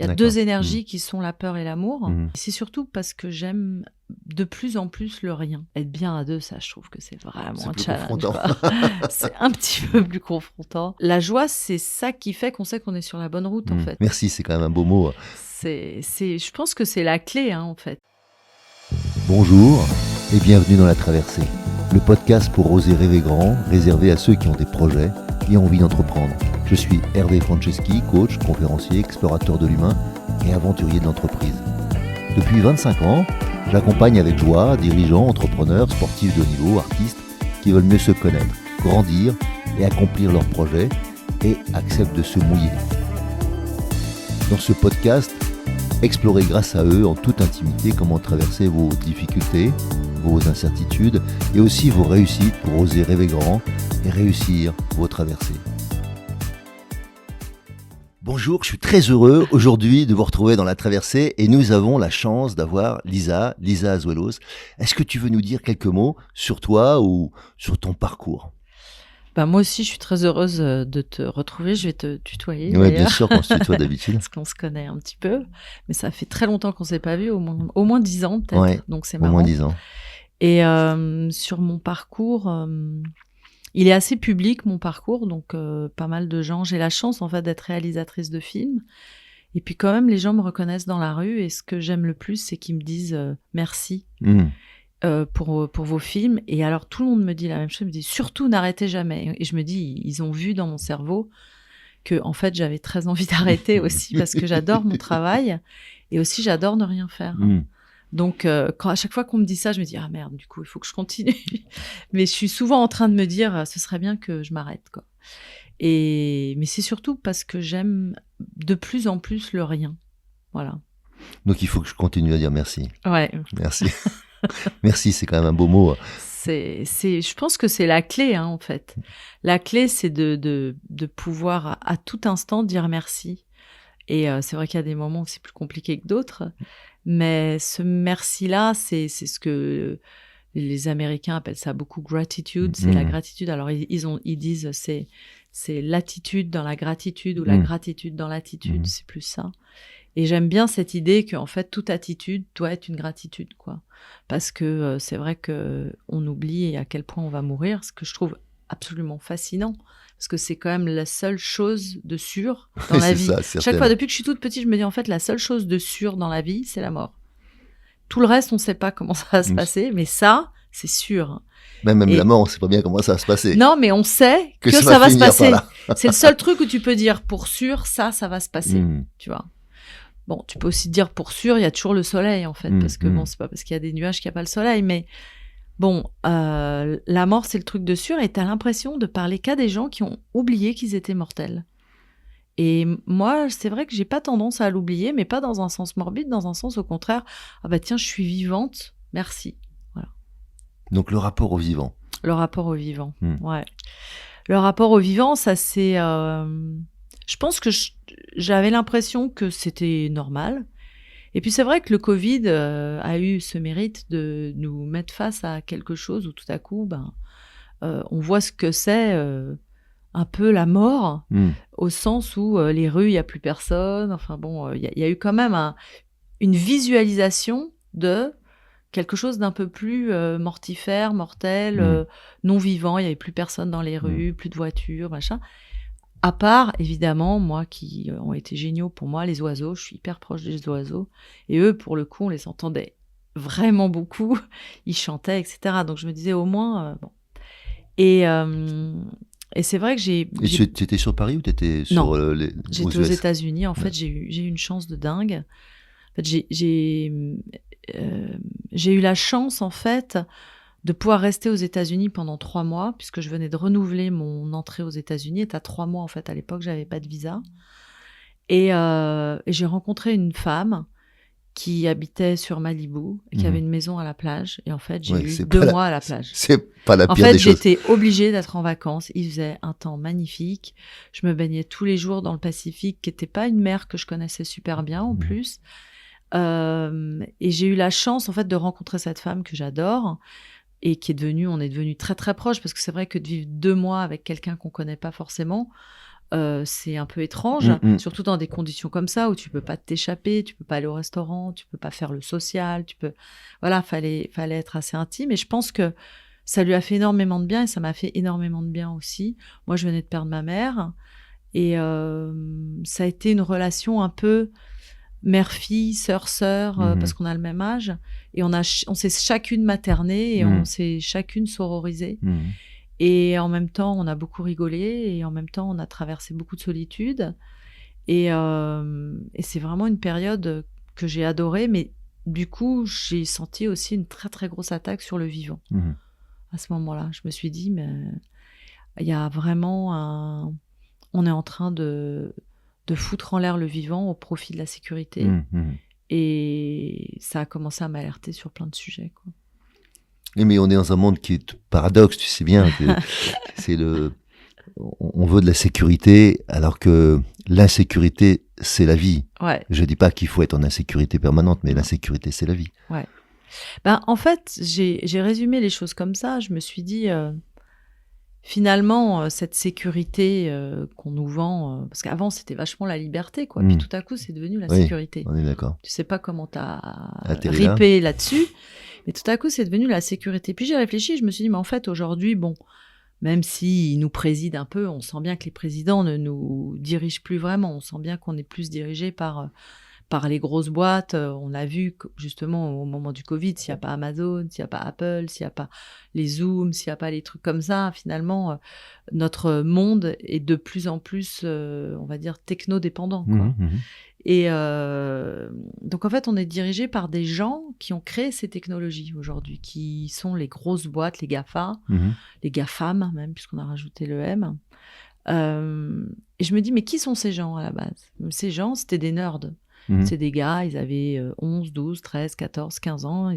Il y a D'accord. 2 énergies qui sont la peur et l'amour. Mhm. C'est surtout parce que j'aime de plus en plus le rien. Être bien à 2, ça, je trouve que c'est vraiment C'est un plus challenge, confrontant. quoi. C'est un petit peu plus confrontant. La joie, c'est ça qui fait qu'on sait qu'on est sur la bonne route, en fait. Merci, c'est quand même un beau mot. Je pense que c'est la clé, en fait. Bonjour et bienvenue dans La Traversée, le podcast pour oser rêver grand, réservé à ceux qui ont des projets et envie d'entreprendre. Je suis Hervé Franceschi, coach, conférencier, explorateur de l'humain et aventurier de l'entreprise. Depuis 25 ans, j'accompagne avec joie dirigeants, entrepreneurs, sportifs de haut niveau, artistes qui veulent mieux se connaître, grandir et accomplir leurs projets et acceptent de se mouiller. Dans ce podcast, explorez grâce à eux en toute intimité comment traverser vos difficultés, vos incertitudes et aussi vos réussites pour oser rêver grand et réussir vos traversées. Bonjour, je suis très heureux aujourd'hui de vous retrouver dans La Traversée et nous avons la chance d'avoir Lisa Azuelos. Est-ce que tu veux nous dire quelques mots sur toi ou sur ton parcours ? Moi aussi, je suis très heureuse de te retrouver. Je vais te tutoyer. Oui, bien sûr qu'on se tutoie d'habitude. Parce qu'on se connaît un petit peu. Mais ça fait très longtemps qu'on ne s'est pas vu, au moins 10 ans peut-être. Ouais, donc c'est au marrant. moins 10 ans. Et sur mon parcours, il est assez public, mon parcours. Donc pas mal de gens. J'ai la chance en fait d'être réalisatrice de films. Et puis quand même, les gens me reconnaissent dans la rue. Et ce que j'aime le plus, c'est qu'ils me disent merci. Pour vos films. Et alors, tout le monde me dit la même chose. Me dit surtout, n'arrêtez jamais. Et je me dis, ils ont vu dans mon cerveau que, en fait, j'avais très envie d'arrêter aussi parce que j'adore mon travail et aussi j'adore ne rien faire. Donc, à chaque fois qu'on me dit ça, je me dis, ah merde, du coup, il faut que je continue. Mais je suis souvent en train de me dire, ce serait bien que je m'arrête, quoi. Mais c'est surtout parce que j'aime de plus en plus le rien. Voilà. Donc, il faut que je continue à dire merci. Ouais. Merci. Merci, c'est quand même un beau mot. Je pense que c'est la clé, en fait. La clé, c'est de pouvoir à tout instant dire merci. Et c'est vrai qu'il y a des moments où c'est plus compliqué que d'autres. Mais ce merci-là, c'est ce que les Américains appellent ça beaucoup gratitude. C'est la gratitude. Alors, ils disent c'est l'attitude dans la gratitude ou la gratitude dans l'attitude. C'est plus ça. Et j'aime bien cette idée qu'en fait, toute attitude doit être une gratitude, quoi. Parce que c'est vrai qu'on oublie à quel point on va mourir, ce que je trouve absolument fascinant. Parce que c'est quand même la seule chose de sûr dans la vie. Ça, chaque fois, depuis que je suis toute petite, je me dis en fait, la seule chose de sûr dans la vie, c'est la mort. Tout le reste, on ne sait pas comment ça va se passer, mais ça, c'est sûr. Même la mort, on ne sait pas bien comment ça va se passer. Non, mais on sait que ça va se passer. C'est le seul truc où tu peux dire pour sûr, ça va se passer. Tu vois. Bon, tu peux aussi dire pour sûr, il y a toujours le soleil, en fait, parce que bon, c'est pas parce qu'il y a des nuages qu'il n'y a pas le soleil, mais bon, la mort, c'est le truc de sûr, et t'as l'impression de parler qu'à des gens qui ont oublié qu'ils étaient mortels. Et moi, c'est vrai que j'ai pas tendance à l'oublier, mais pas dans un sens morbide, dans un sens au contraire, ah bah tiens, je suis vivante, merci. Voilà. Donc le rapport au vivant. Le rapport au vivant, ouais. Le rapport au vivant, ça c'est... Je pense que j'avais l'impression que c'était normal. Et puis c'est vrai que le Covid a eu ce mérite de nous mettre face à quelque chose où tout à coup, on voit ce que c'est un peu la mort, au sens où les rues, il n'y a plus personne. Enfin bon, il y a eu quand même une visualisation de quelque chose d'un peu plus mortifère, mortel, non vivant. Il n'y avait plus personne dans les rues, plus de voitures, machin. À part, évidemment, moi, qui ont été géniaux pour moi, les oiseaux. Je suis hyper proche des oiseaux. Et eux, pour le coup, on les entendait vraiment beaucoup. Ils chantaient, etc. Donc, je me disais, au moins, bon. Et c'est vrai que j'ai... Et tu étais sur Paris ou tu étais sur les j'étais aux États-Unis. En fait, j'ai eu une chance de dingue. En fait, j'ai eu la chance, en fait, de pouvoir rester aux États-Unis pendant 3 mois, puisque je venais de renouveler mon entrée aux États-Unis. Et à 3 mois, en fait, à l'époque, j'avais pas de visa. Et j'ai rencontré une femme qui habitait sur Malibu, et qui avait une maison à la plage. Et en fait, j'ai eu 2 mois à la plage. C'est pas la pire des choses. En fait, j'étais obligée d'être en vacances. Il faisait un temps magnifique. Je me baignais tous les jours dans le Pacifique, qui n'était pas une mer que je connaissais super bien, en plus. Et j'ai eu la chance, en fait, de rencontrer cette femme que j'adore. Et on est devenu très très proches, parce que c'est vrai que de vivre 2 mois avec quelqu'un qu'on connaît pas forcément, c'est un peu étrange, surtout dans des conditions comme ça où tu peux pas t'échapper, tu peux pas aller au restaurant, tu peux pas faire le social, voilà, fallait être assez intime. Et je pense que ça lui a fait énormément de bien et ça m'a fait énormément de bien aussi. Moi, je venais de perdre ma mère et ça a été une relation un peu mère-fille, sœur-sœur, parce qu'on a le même âge et on s'est chacune maternée et on s'est chacune sororisée. Et en même temps, on a beaucoup rigolé et en même temps, on a traversé beaucoup de solitude. Et c'est vraiment une période que j'ai adorée, mais du coup, j'ai senti aussi une très, très grosse attaque sur le vivant. À ce moment-là, je me suis dit, mais il y a vraiment on est en train de foutre en l'air le vivant au profit de la sécurité. Et ça a commencé à m'alerter sur plein de sujets, quoi. Mais on est dans un monde qui est paradoxe, tu sais bien. On veut de la sécurité, alors que l'insécurité, c'est la vie. Ouais. Je dis pas qu'il faut être en insécurité permanente, mais l'insécurité, c'est la vie. Ouais. En fait, j'ai résumé les choses comme ça. Je me suis dit, finalement, cette sécurité qu'on nous vend, parce qu'avant, c'était vachement la liberté, quoi. Puis tout à coup, c'est devenu la sécurité. On est d'accord. Tu sais pas comment t'as ripé là-dessus, mais tout à coup, c'est devenu la sécurité. Puis j'ai réfléchi, je me suis dit, mais en fait, aujourd'hui, bon, même s'ils nous président un peu, on sent bien que les présidents ne nous dirigent plus vraiment. On sent bien qu'on est plus dirigé par les grosses boîtes. On a vu justement au moment du Covid, s'il n'y a pas Amazon, s'il n'y a pas Apple, s'il n'y a pas les Zoom, s'il n'y a pas les trucs comme ça, finalement, notre monde est de plus en plus, on va dire, techno-dépendant, quoi. Et donc, en fait, on est dirigé par des gens qui ont créé ces technologies aujourd'hui, qui sont les grosses boîtes, les GAFA, les GAFAM même, puisqu'on a rajouté le M. Et je me dis, mais qui sont ces gens à la base ? Ces gens, c'était des nerds. C'est des gars, ils avaient 11, 12, 13, 14, 15 ans.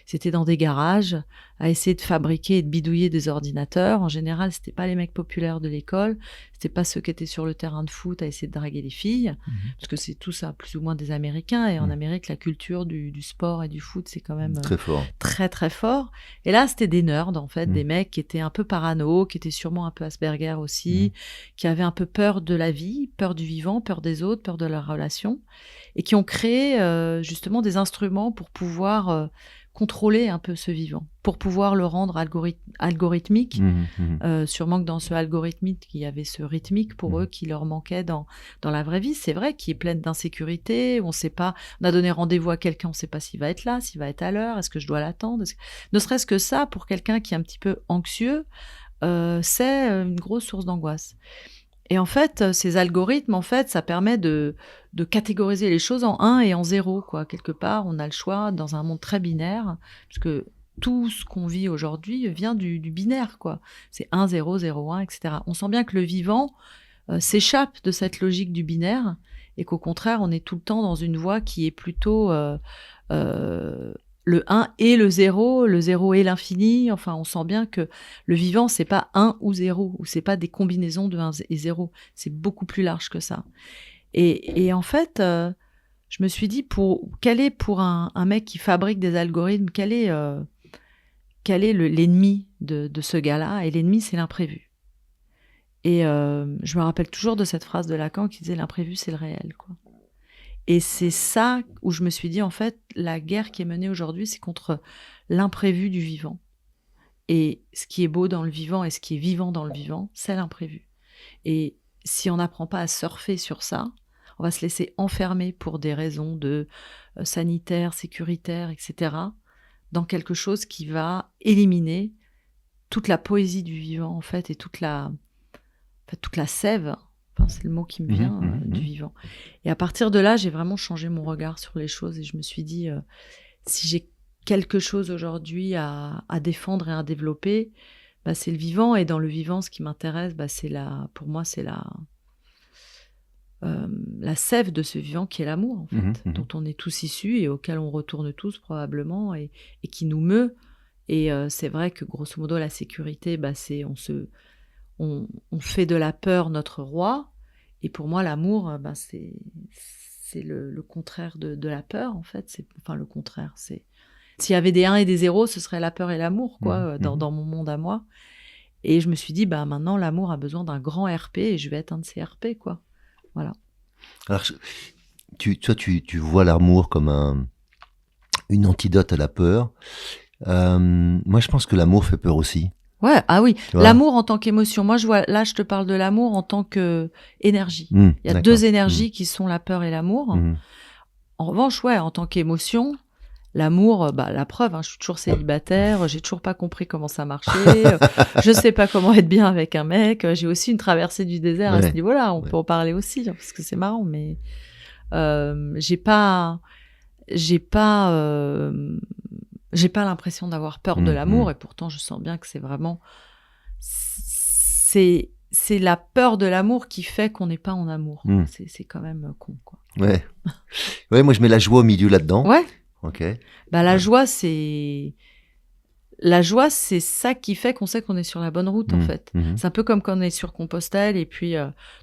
C'était dans des garages à essayer de fabriquer et de bidouiller des ordinateurs. En général, c'était pas les mecs populaires de l'école. C'était pas ceux qui étaient sur le terrain de foot à essayer de draguer les filles. Parce que c'est tout ça, plus ou moins des Américains. Et en Amérique, la culture du sport et du foot, c'est quand même très fort. Très, très fort. Et là, c'était des nerds, en fait. Des mecs qui étaient un peu parano, qui étaient sûrement un peu Asperger aussi, qui avaient un peu peur de la vie, peur du vivant, peur des autres, peur de leurs relations. Et qui ont créé justement des instruments pour pouvoir contrôler un peu ce vivant, pour pouvoir le rendre algorithmique. Sûrement que dans ce algorithmique, il y avait ce rythmique pour eux qui leur manquait dans la vraie vie. C'est vrai, qui est pleine d'insécurité. On sait pas. On a donné rendez-vous à quelqu'un, on ne sait pas s'il va être là, s'il va être à l'heure. Est-ce que je dois l'attendre ? Ne serait-ce que ça, pour quelqu'un qui est un petit peu anxieux, c'est une grosse source d'angoisse. Et en fait, ces algorithmes, en fait, ça permet de catégoriser les choses en 1 et en 0, quoi. Quelque part, on a le choix dans un monde très binaire, parce que tout ce qu'on vit aujourd'hui vient du binaire, quoi. C'est 1, 0, 0, 1, etc. On sent bien que le vivant s'échappe de cette logique du binaire et qu'au contraire, on est tout le temps dans une voie qui est plutôt le 1 et le 0 et l'infini. Enfin, on sent bien que le vivant, c'est pas 1 ou 0, ou c'est pas des combinaisons de 1 et 0. C'est beaucoup plus large que ça. Et en fait, je me suis dit, quel est pour un mec qui fabrique des algorithmes, quel est l'ennemi de ce gars-là ? Et l'ennemi, c'est l'imprévu. Et je me rappelle toujours de cette phrase de Lacan qui disait « l'imprévu, c'est le réel », quoi. Et c'est ça où je me suis dit, en fait, la guerre qui est menée aujourd'hui, c'est contre l'imprévu du vivant. Et ce qui est beau dans le vivant et ce qui est vivant dans le vivant, c'est l'imprévu. Et si on n'apprend pas à surfer sur ça, on va se laisser enfermer pour des raisons de sanitaires, sécuritaires, etc., dans quelque chose qui va éliminer toute la poésie du vivant, en fait, et toute la sève. Enfin, c'est le mot qui me vient du vivant. Et à partir de là, j'ai vraiment changé mon regard sur les choses et je me suis dit, si j'ai quelque chose aujourd'hui à défendre et à développer, c'est le vivant. Et dans le vivant, ce qui m'intéresse, pour moi, c'est la sève de ce vivant qui est l'amour, en fait, dont on est tous issus et auquel on retourne tous probablement et qui nous meut. Et c'est vrai que grosso modo, la sécurité, c'est on fait de la peur notre roi, et pour moi l'amour, c'est le contraire de la peur, en fait. Enfin, le contraire, c'est s'il y avait des 1 et des 0, ce serait la peur et l'amour, quoi, dans mon monde à moi. Et je me suis dit, maintenant, l'amour a besoin d'un grand RP et je vais être un de ces RP, quoi. Voilà. Alors, tu vois l'amour comme une antidote à la peur. Moi, je pense que l'amour fait peur aussi. Ouais, ah oui, l'amour en tant qu'émotion. Moi, je te parle de l'amour en tant qu'énergie. Il y a deux énergies qui sont la peur et l'amour. En revanche, en tant qu'émotion, l'amour, la preuve, je suis toujours célibataire, j'ai toujours pas compris comment ça marchait, je sais pas comment être bien avec un mec, j'ai aussi une traversée du désert à ce niveau-là, on peut en parler aussi, parce que c'est marrant, mais j'ai pas l'impression d'avoir peur de l'amour, et pourtant je sens bien que c'est vraiment, c'est la peur de l'amour qui fait qu'on n'est pas en amour. C'est quand même con, quoi. Ouais, moi je mets la joie au milieu là-dedans. Ouais. Ok. La joie, c'est ça qui fait qu'on sait qu'on est sur la bonne route, en fait. C'est un peu comme quand on est sur Compostelle et puis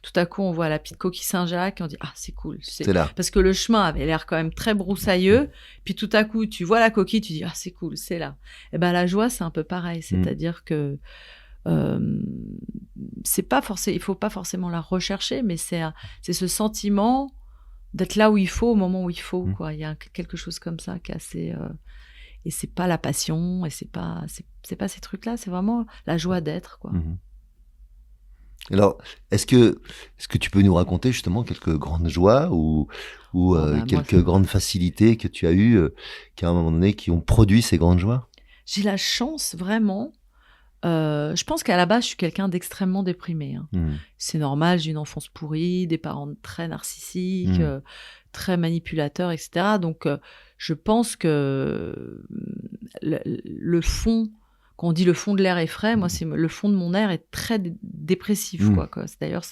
tout à coup on voit la petite coquille Saint-Jacques et on dit ah c'est cool. C'est là. Parce que le chemin avait l'air quand même très broussailleux. Puis tout à coup tu vois la coquille, tu dis ah c'est cool, c'est là. Et la joie c'est un peu pareil, c'est-à-dire que c'est pas il faut pas forcément la rechercher, mais c'est ce sentiment d'être là où il faut au moment où il faut, quoi. Il y a quelque chose comme ça qui est assez et c'est pas la passion et c'est pas ces trucs-là, c'est vraiment la joie d'être, quoi. Alors, est-ce que tu peux nous raconter justement quelques grandes joies ou quelques grandes facilités que tu as eues qu'à un moment donné qui ont produit ces grandes joies? J'ai la chance vraiment. Je pense qu'à la base, je suis quelqu'un d'extrêmement déprimé. C'est normal, j'ai une enfance pourrie, des parents très narcissiques, très manipulateurs, etc. Donc, je pense que le fond, quand on dit le fond de l'air est frais, moi, c'est le fond de mon air est très dépressif, quoi. D'ailleurs,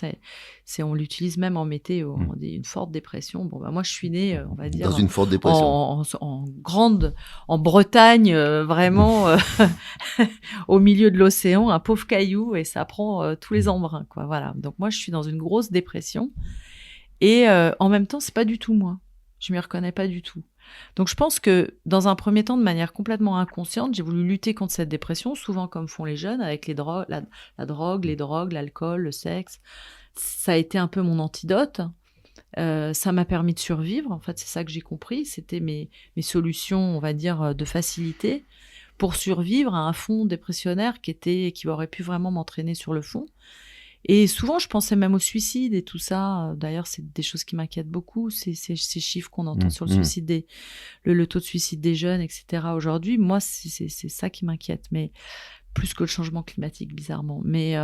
on l'utilise même en météo. On dit une forte dépression. Bon, moi, je suis née, on va dire, dans une forte dépression, en Bretagne, vraiment au milieu de l'océan, un pauvre caillou, et ça prend tous les embruns, quoi. Voilà. Donc moi, je suis dans une grosse dépression, et en même temps, c'est pas du tout moi. Je m'y reconnais pas du tout. Donc je pense que dans un premier temps, de manière complètement inconsciente, j'ai voulu lutter contre cette dépression, souvent comme font les jeunes, avec les drogues, la drogue, les drogues, l'alcool, le sexe. Ça a été un peu mon antidote. Ça m'a permis de survivre. En fait, c'est ça que j'ai compris. C'était mes solutions, on va dire, de facilité pour survivre à un fond dépressionnaire qui aurait pu vraiment m'entraîner sur le fond. Et souvent, je pensais même au suicide et tout ça. D'ailleurs, c'est des choses qui m'inquiètent beaucoup, ces chiffres qu'on entend sur le suicide, le taux de suicide des jeunes, etc. Aujourd'hui, moi, c'est ça qui m'inquiète, mais plus que le changement climatique, bizarrement. Mais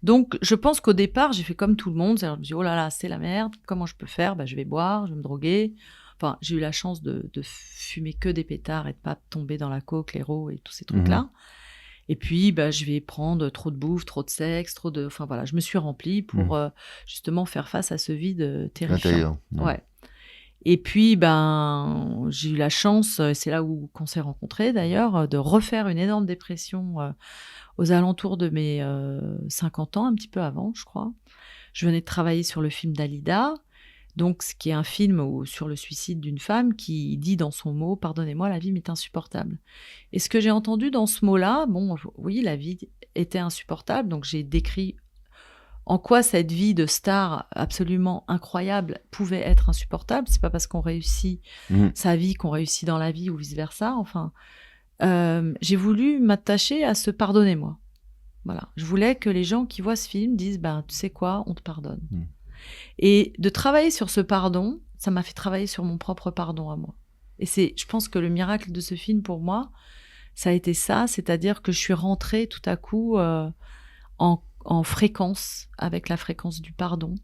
donc, je pense qu'au départ, j'ai fait comme tout le monde. C'est-à-dire, je me dis, oh là là, c'est la merde. Comment je peux faire ? Je vais boire, je vais me droguer. Enfin, j'ai eu la chance de fumer que des pétards et de pas tomber dans la coke, l'héro et tous ces trucs-là. Et puis, je vais prendre trop de bouffe, trop de sexe, enfin voilà, je me suis remplie pour justement faire face à ce vide terrifiant. Ouais. Et puis, j'ai eu la chance, c'est là où qu'on s'est rencontrés d'ailleurs, de refaire une énorme dépression aux alentours de mes 50 ans, un petit peu avant, je crois. Je venais de travailler sur le film Dalida, donc ce qui est un film sur le suicide d'une femme qui dit dans son mot « Pardonnez-moi, la vie m'est insupportable ». Et ce que j'ai entendu dans ce mot-là, oui, la vie était insupportable, donc j'ai décrit en quoi cette vie de star absolument incroyable pouvait être insupportable. C'est pas parce qu'on réussit sa vie qu'on réussit dans la vie ou vice-versa. Enfin, j'ai voulu m'attacher à ce « Pardonnez-moi ». Voilà. Je voulais que les gens qui voient ce film disent « Tu sais quoi, on te pardonne ». Et de travailler sur ce pardon, ça m'a fait travailler sur mon propre pardon à moi. Et je pense que le miracle de ce film pour moi, ça a été ça, c'est-à-dire que je suis rentrée tout à coup en fréquence, avec la fréquence du pardon,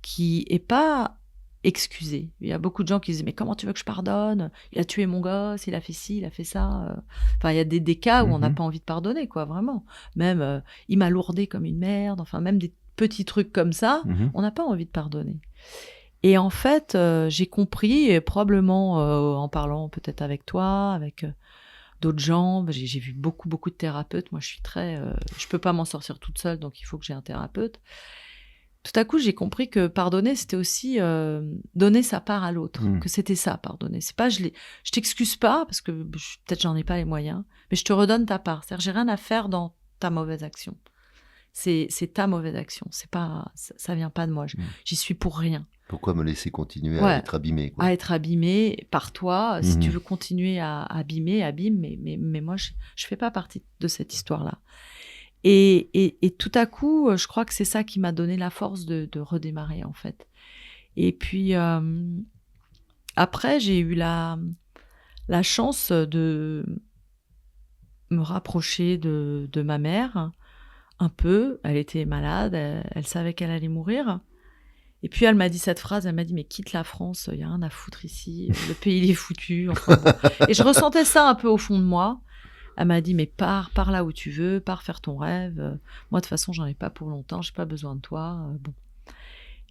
qui est pas excusée. Il y a beaucoup de gens qui disent « Mais comment tu veux que je pardonne ? Il a tué mon gosse, il a fait ci, il a fait ça. » Enfin, il y a des cas où on n'a pas envie de pardonner, quoi, vraiment. Même, il m'a lourdé comme une merde, enfin, même des petits trucs comme ça, on n'a pas envie de pardonner. Et en fait, j'ai compris, et probablement en parlant peut-être avec toi, avec d'autres gens, j'ai vu beaucoup de thérapeutes. Moi, je peux pas m'en sortir toute seule, donc il faut que j'ai un thérapeute. Tout à coup, j'ai compris que pardonner, c'était aussi donner sa part à l'autre, que c'était ça, pardonner. C'est pas je t'excuse pas, parce que peut-être j'en ai pas les moyens, mais je te redonne ta part. C'est-à-dire, j'ai rien à faire dans ta mauvaise action. C'est ta mauvaise action. Ça vient pas de moi. J'y suis pour rien. Pourquoi me laisser continuer à être abîmé, quoi. À être abîmé par toi. Si tu veux continuer à abîmer, abîme. Mais moi, je fais pas partie de cette histoire-là. Et tout à coup, je crois que c'est ça qui m'a donné la force de redémarrer, en fait. Et puis, après, j'ai eu la chance de me rapprocher de ma mère, un peu. Elle était malade, elle savait qu'elle allait mourir. Et puis, elle m'a dit cette phrase, elle m'a dit « Mais quitte la France, il n'y a rien à foutre ici, le pays, il est foutu. » Enfin, bon. Et je ressentais ça un peu au fond de moi. Elle m'a dit « Mais pars là où tu veux, pars faire ton rêve. Moi, de toute façon, j'en ai pas pour longtemps, j'ai pas besoin de toi. » Bon.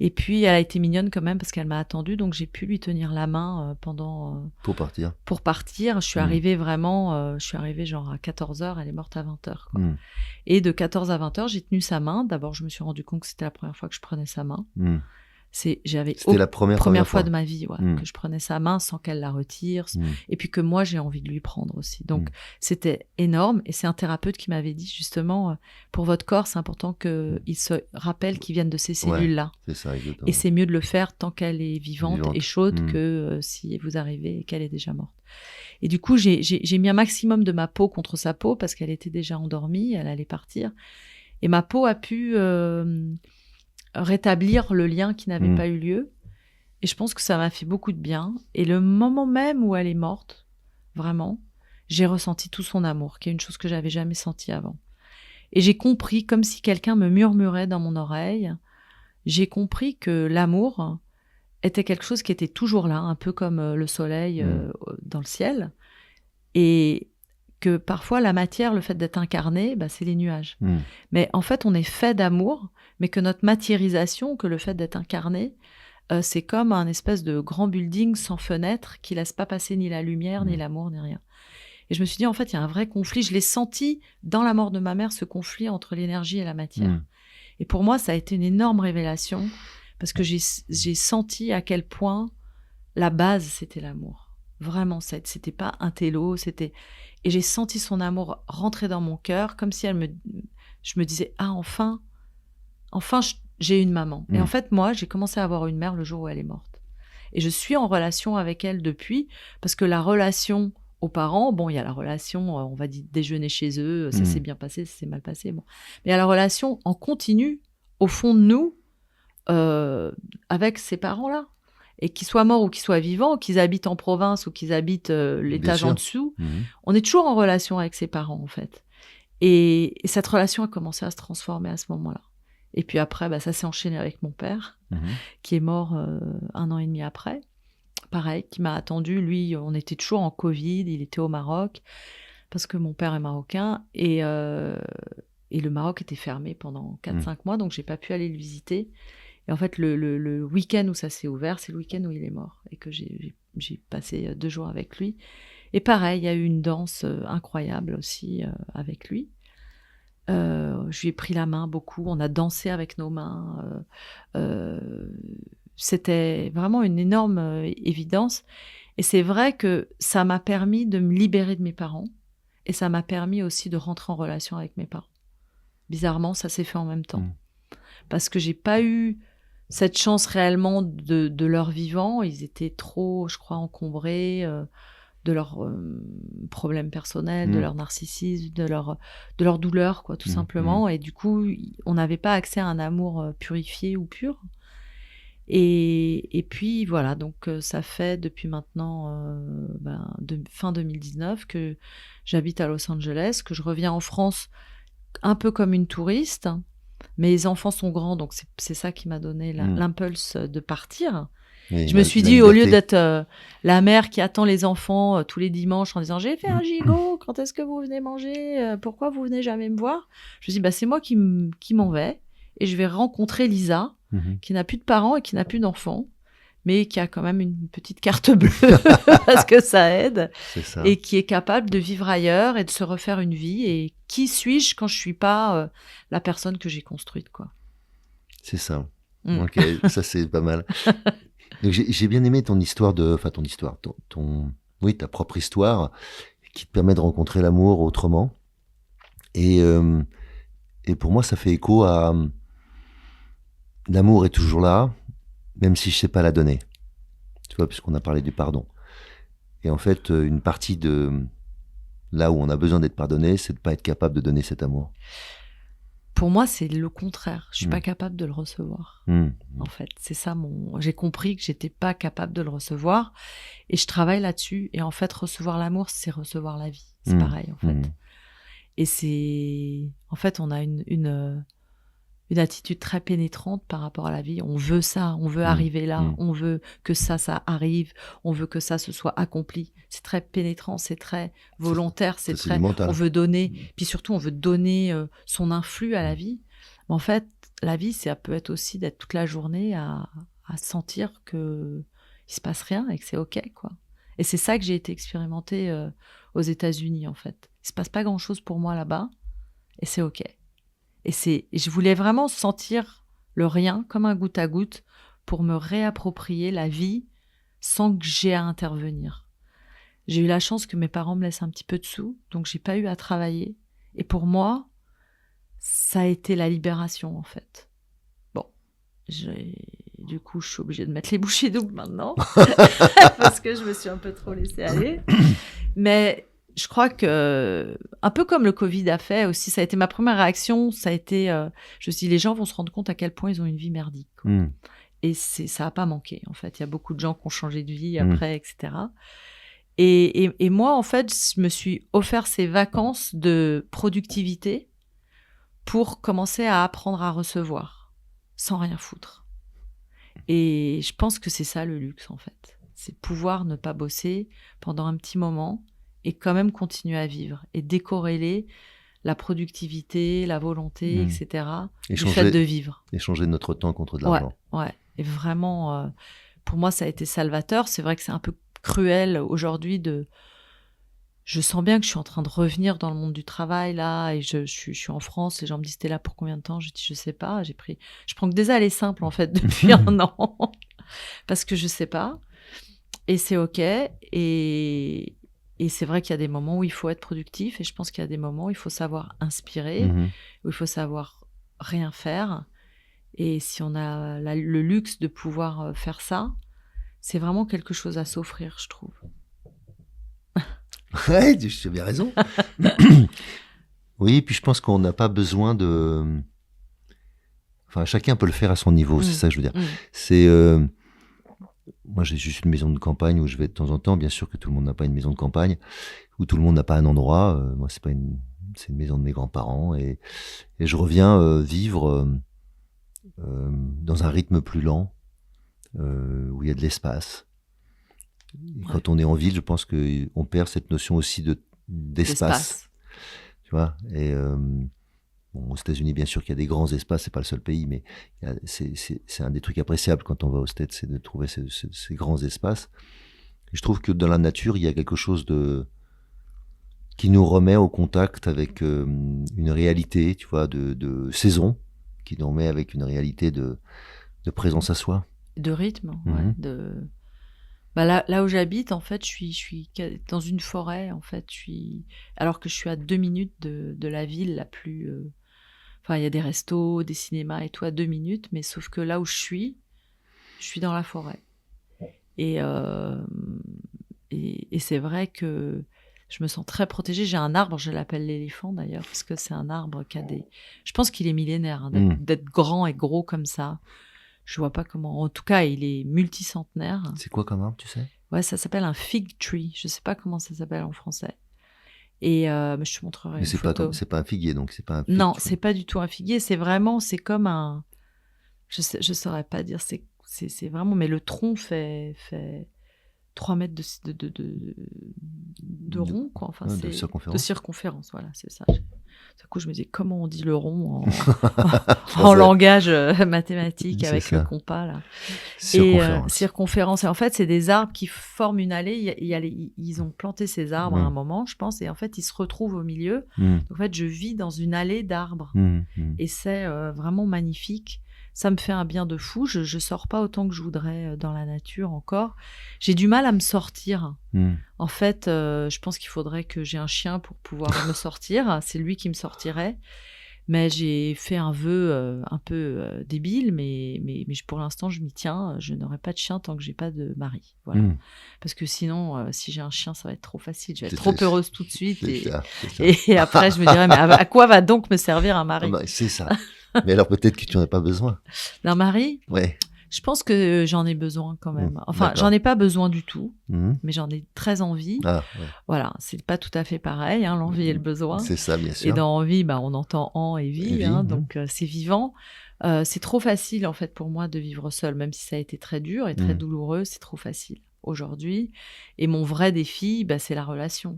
Et puis, elle a été mignonne quand même parce qu'elle m'a attendue, donc j'ai pu lui tenir la main pendant... Pour partir. Pour partir. Je suis arrivée vraiment... je suis arrivée genre à 14h, elle est morte à 20h. Quoi. Et de 14 à 20h, j'ai tenu sa main. D'abord, je me suis rendu compte que c'était la première fois que je prenais sa main. C'était la première fois de ma vie que je prenais sa main sans qu'elle la retire et puis que moi j'ai envie de lui prendre aussi, donc c'était énorme. Et c'est un thérapeute qui m'avait dit justement pour votre corps c'est important qu'il se rappelle qu'il vienne de ces cellules là, c'est ça, exactement. Et c'est mieux de le faire tant qu'elle est vivante. Et chaude que si vous arrivez et qu'elle est déjà morte. Et du coup j'ai mis un maximum de ma peau contre sa peau parce qu'elle était déjà endormie, elle allait partir et ma peau a pu rétablir le lien qui n'avait pas eu lieu. Et je pense que ça m'a fait beaucoup de bien. Et le moment même où elle est morte, vraiment, j'ai ressenti tout son amour, qui est une chose que j'avais jamais sentie avant. Et j'ai compris, comme si quelqu'un me murmurait dans mon oreille, j'ai compris que l'amour était quelque chose qui était toujours là, un peu comme le soleil dans le ciel. Et que parfois la matière, le fait d'être incarné, c'est les nuages. Mais en fait, on est fait d'amour, mais que notre matérialisation, que le fait d'être incarné, c'est comme un espèce de grand building sans fenêtre qui laisse pas passer ni la lumière, ni l'amour, ni rien. Et je me suis dit, en fait, il y a un vrai conflit. Je l'ai senti dans la mort de ma mère, ce conflit entre l'énergie et la matière. Et pour moi, ça a été une énorme révélation parce que j'ai senti à quel point la base, c'était l'amour. Vraiment, c'était pas un télo, c'était... Et j'ai senti son amour rentrer dans mon cœur, comme si je me disais, ah, enfin, j'ai une maman. Et en fait, moi, j'ai commencé à avoir une mère le jour où elle est morte. Et je suis en relation avec elle depuis, parce que la relation aux parents, bon, il y a la relation, on va dire, déjeuner chez eux, ça s'est bien passé, ça s'est mal passé, bon. Mais il y a la relation en continu, au fond de nous, avec ces parents-là. Et qu'ils soient morts ou qu'ils soient vivants, qu'ils habitent en province ou qu'ils habitent l'étage en dessous, on est toujours en relation avec ses parents, en fait. Et cette relation a commencé à se transformer à ce moment-là. Et puis après, ça s'est enchaîné avec mon père, qui est mort 1 an et demi après. Pareil, qui m'a attendu. Lui, on était toujours en Covid, il était au Maroc, parce que mon père est marocain. Et le Maroc était fermé pendant 4-5 mois, donc j'ai pas pu aller le visiter. Et en fait, le week-end où ça s'est ouvert, c'est le week-end où il est mort. Et que j'ai passé 2 jours avec lui. Et pareil, il y a eu une danse incroyable aussi avec lui. Je lui ai pris la main beaucoup. On a dansé avec nos mains. C'était vraiment une énorme évidence. Et c'est vrai que ça m'a permis de me libérer de mes parents. Et ça m'a permis aussi de rentrer en relation avec mes parents. Bizarrement, ça s'est fait en même temps. Parce que j'ai pas eu cette chance réellement de leur vivant. Ils étaient trop, je crois, encombrés de leurs problèmes personnels, de leur narcissisme, de leur douleur, quoi, tout simplement. Et du coup, on n'avait pas accès à un amour purifié ou pur. Et puis, voilà, donc ça fait depuis maintenant fin 2019 que j'habite à Los Angeles, que je reviens en France un peu comme une touriste. Mes enfants sont grands, donc c'est ça qui m'a donné l'impulse de partir. Et je me suis dit, au lieu d'être la mère qui attend les enfants tous les dimanches en disant « J'ai fait un gigot, quand est-ce que vous venez manger? Pourquoi vous venez jamais me voir ?» Je me dis, c'est moi qui m'en vais et je vais rencontrer Lisa, qui n'a plus de parents et qui n'a plus d'enfants, mais qui a quand même une petite carte bleue parce que ça aide, et qui est capable de vivre ailleurs et de se refaire une vie. Et qui suis-je quand je suis pas la personne que j'ai construite, quoi. C'est ça. Ok, ça c'est pas mal. Donc, j'ai bien aimé ton histoire ta propre histoire qui te permet de rencontrer l'amour autrement. Et Et pour moi, ça fait écho à l'amour est toujours là, même si je sais pas la donner. Tu vois, puisqu'on a parlé du pardon. Et en fait, une partie de là où on a besoin d'être pardonné, c'est de pas être capable de donner cet amour. Pour moi, c'est le contraire. Je suis pas capable de le recevoir. En fait, c'est ça j'ai compris que j'étais pas capable de le recevoir et je travaille là-dessus. Et en fait, recevoir l'amour, c'est recevoir la vie. C'est pareil, en fait. Et en fait, on a une attitude très pénétrante par rapport à la vie. On veut ça, on veut arriver là, on veut que ça arrive, on veut que ça se soit accompli. C'est très pénétrant, c'est très volontaire, c'est très... On veut donner, puis surtout on veut donner son influx à la vie. Mais en fait, la vie, ça peut être aussi d'être toute la journée à sentir que il se passe rien et que c'est OK, quoi. Et c'est ça que j'ai été expérimentée aux États-Unis, en fait. Il se passe pas grand-chose pour moi là-bas et c'est OK. Et je voulais vraiment sentir le rien comme un goutte à goutte pour me réapproprier la vie sans que j'aie à intervenir. J'ai eu la chance que mes parents me laissent un petit peu de sous, donc j'ai pas eu à travailler. Et pour moi, ça a été la libération, en fait. Bon, du coup, je suis obligée de mettre les bouchées doubles maintenant parce que je me suis un peu trop laissée aller. Mais je crois que, un peu comme le Covid a fait aussi, ça a été ma première réaction, ça a été, je me suis dit, les gens vont se rendre compte à quel point ils ont une vie merdique. Et ça n'a pas manqué, en fait. Il y a beaucoup de gens qui ont changé de vie après, etc. Et moi, en fait, je me suis offert ces vacances de productivité pour commencer à apprendre à recevoir, sans rien foutre. Et je pense que c'est ça le luxe, en fait. C'est pouvoir ne pas bosser pendant un petit moment et quand même continuer à vivre et décorréler la productivité, la volonté, etc. du fait de vivre. Échanger notre temps contre de l'argent. Ouais. Et vraiment, pour moi, ça a été salvateur. C'est vrai que c'est un peu cruel aujourd'hui Je sens bien que je suis en train de revenir dans le monde du travail, là, et je suis en France. Les gens me disent, t'es là pour combien de temps? Je dis, je sais pas. Je prends que des allées simples, en fait, depuis un an. Parce que je sais pas. Et c'est OK. Et c'est vrai qu'il y a des moments où il faut être productif et je pense qu'il y a des moments où il faut savoir inspirer, où il faut savoir rien faire. Et si on a le luxe de pouvoir faire ça, c'est vraiment quelque chose à s'offrir, je trouve. Ouais, tu as bien raison. Oui, puis je pense qu'on n'a pas besoin de... Enfin, chacun peut le faire à son niveau, c'est ça que je veux dire. C'est... Moi, j'ai juste une maison de campagne où je vais de temps en temps. Bien sûr que tout le monde n'a pas une maison de campagne, où tout le monde n'a pas un endroit. Moi, c'est une maison de mes grands-parents. Et je reviens vivre dans un rythme plus lent, où il y a de l'espace. Quand on est en ville, je pense qu'on perd cette notion aussi d'espace. Tu vois. Et aux États-Unis, bien sûr qu'il y a des grands espaces, c'est pas le seul pays, mais c'est un des trucs appréciables quand on va aux States, c'est de trouver ces grands espaces. Et je trouve que dans la nature, il y a quelque chose qui nous remet au contact avec une réalité, tu vois, de saison, qui nous remet avec une réalité de présence à soi. De rythme, là où j'habite, en fait, je suis dans une forêt, en fait, alors que je suis à 2 minutes de la ville la plus... Enfin, il y a des restos, des cinémas et tout à 2 minutes, mais sauf que là où je suis dans la forêt. Et c'est vrai que je me sens très protégée. J'ai un arbre, je l'appelle l'éléphant d'ailleurs, parce que c'est un arbre qui a des... Je pense qu'il est millénaire, d'être grand et gros comme ça. Je vois pas comment... En tout cas, il est multicentenaire. C'est quoi comme arbre, tu sais? Ouais, ça s'appelle un fig tree. Je sais pas comment ça s'appelle en français. Et je te montrerai une photo. Mais c'est pas un figuier, donc c'est pas un fig. Non, c'est pas du tout un figuier. C'est comme un... Je saurais pas dire. C'est vraiment... Mais le tronc fait 3 mètres de rond, quoi. Enfin, c'est de circonférence, voilà, c'est ça. Du coup, je me disais, comment on dit le rond en langage mathématique avec le compas, là. Circonférence. Et en fait, c'est des arbres qui forment une allée. Ils ont planté ces arbres à un moment, je pense, et en fait, ils se retrouvent au milieu. Donc, en fait, je vis dans une allée d'arbres. Et c'est vraiment magnifique. Ça me fait un bien de fou. Je sors pas autant que je voudrais dans la nature encore. J'ai du mal à me sortir. En fait, je pense qu'il faudrait que j'ai un chien pour pouvoir me sortir. C'est lui qui me sortirait. Mais j'ai fait un vœu un peu débile, mais pour l'instant, je m'y tiens. Je n'aurai pas de chien tant que j'ai pas de mari. Voilà. Parce que sinon, si j'ai un chien, ça va être trop facile. Je vais être trop heureuse tout de suite. C'est ça. Et après, je me dirais, mais à quoi va donc me servir un mari? C'est ça. Mais alors peut-être que tu n'en as pas besoin. D'un mari? Ouais. Je pense que j'en ai besoin quand même. Enfin, j'en ai pas besoin du tout, mais j'en ai très envie. Voilà, c'est pas tout à fait pareil, hein, l'envie et le besoin. C'est ça, bien sûr. Et dans envie, on entend en et vie, donc c'est vivant. C'est trop facile en fait pour moi de vivre seule, même si ça a été très dur et très douloureux, c'est trop facile aujourd'hui. Et mon vrai défi, c'est la relation.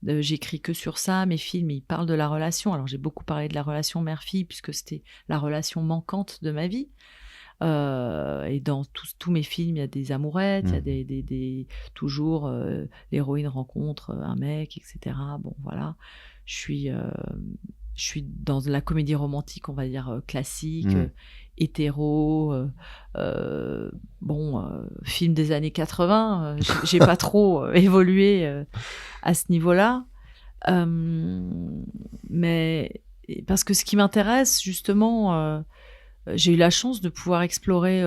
J'écris que sur ça, mes films, ils parlent de la relation. Alors j'ai beaucoup parlé de la relation mère-fille, puisque c'était la relation manquante de ma vie. Et dans tous mes films, il y a des amourettes, il y a toujours l'héroïne rencontre un mec, etc. Bon, voilà. Je suis dans la comédie romantique, on va dire classique, hétéro, film des années 80. J'ai pas trop évolué à ce niveau-là. Mais parce que ce qui m'intéresse, justement, j'ai eu la chance de pouvoir explorer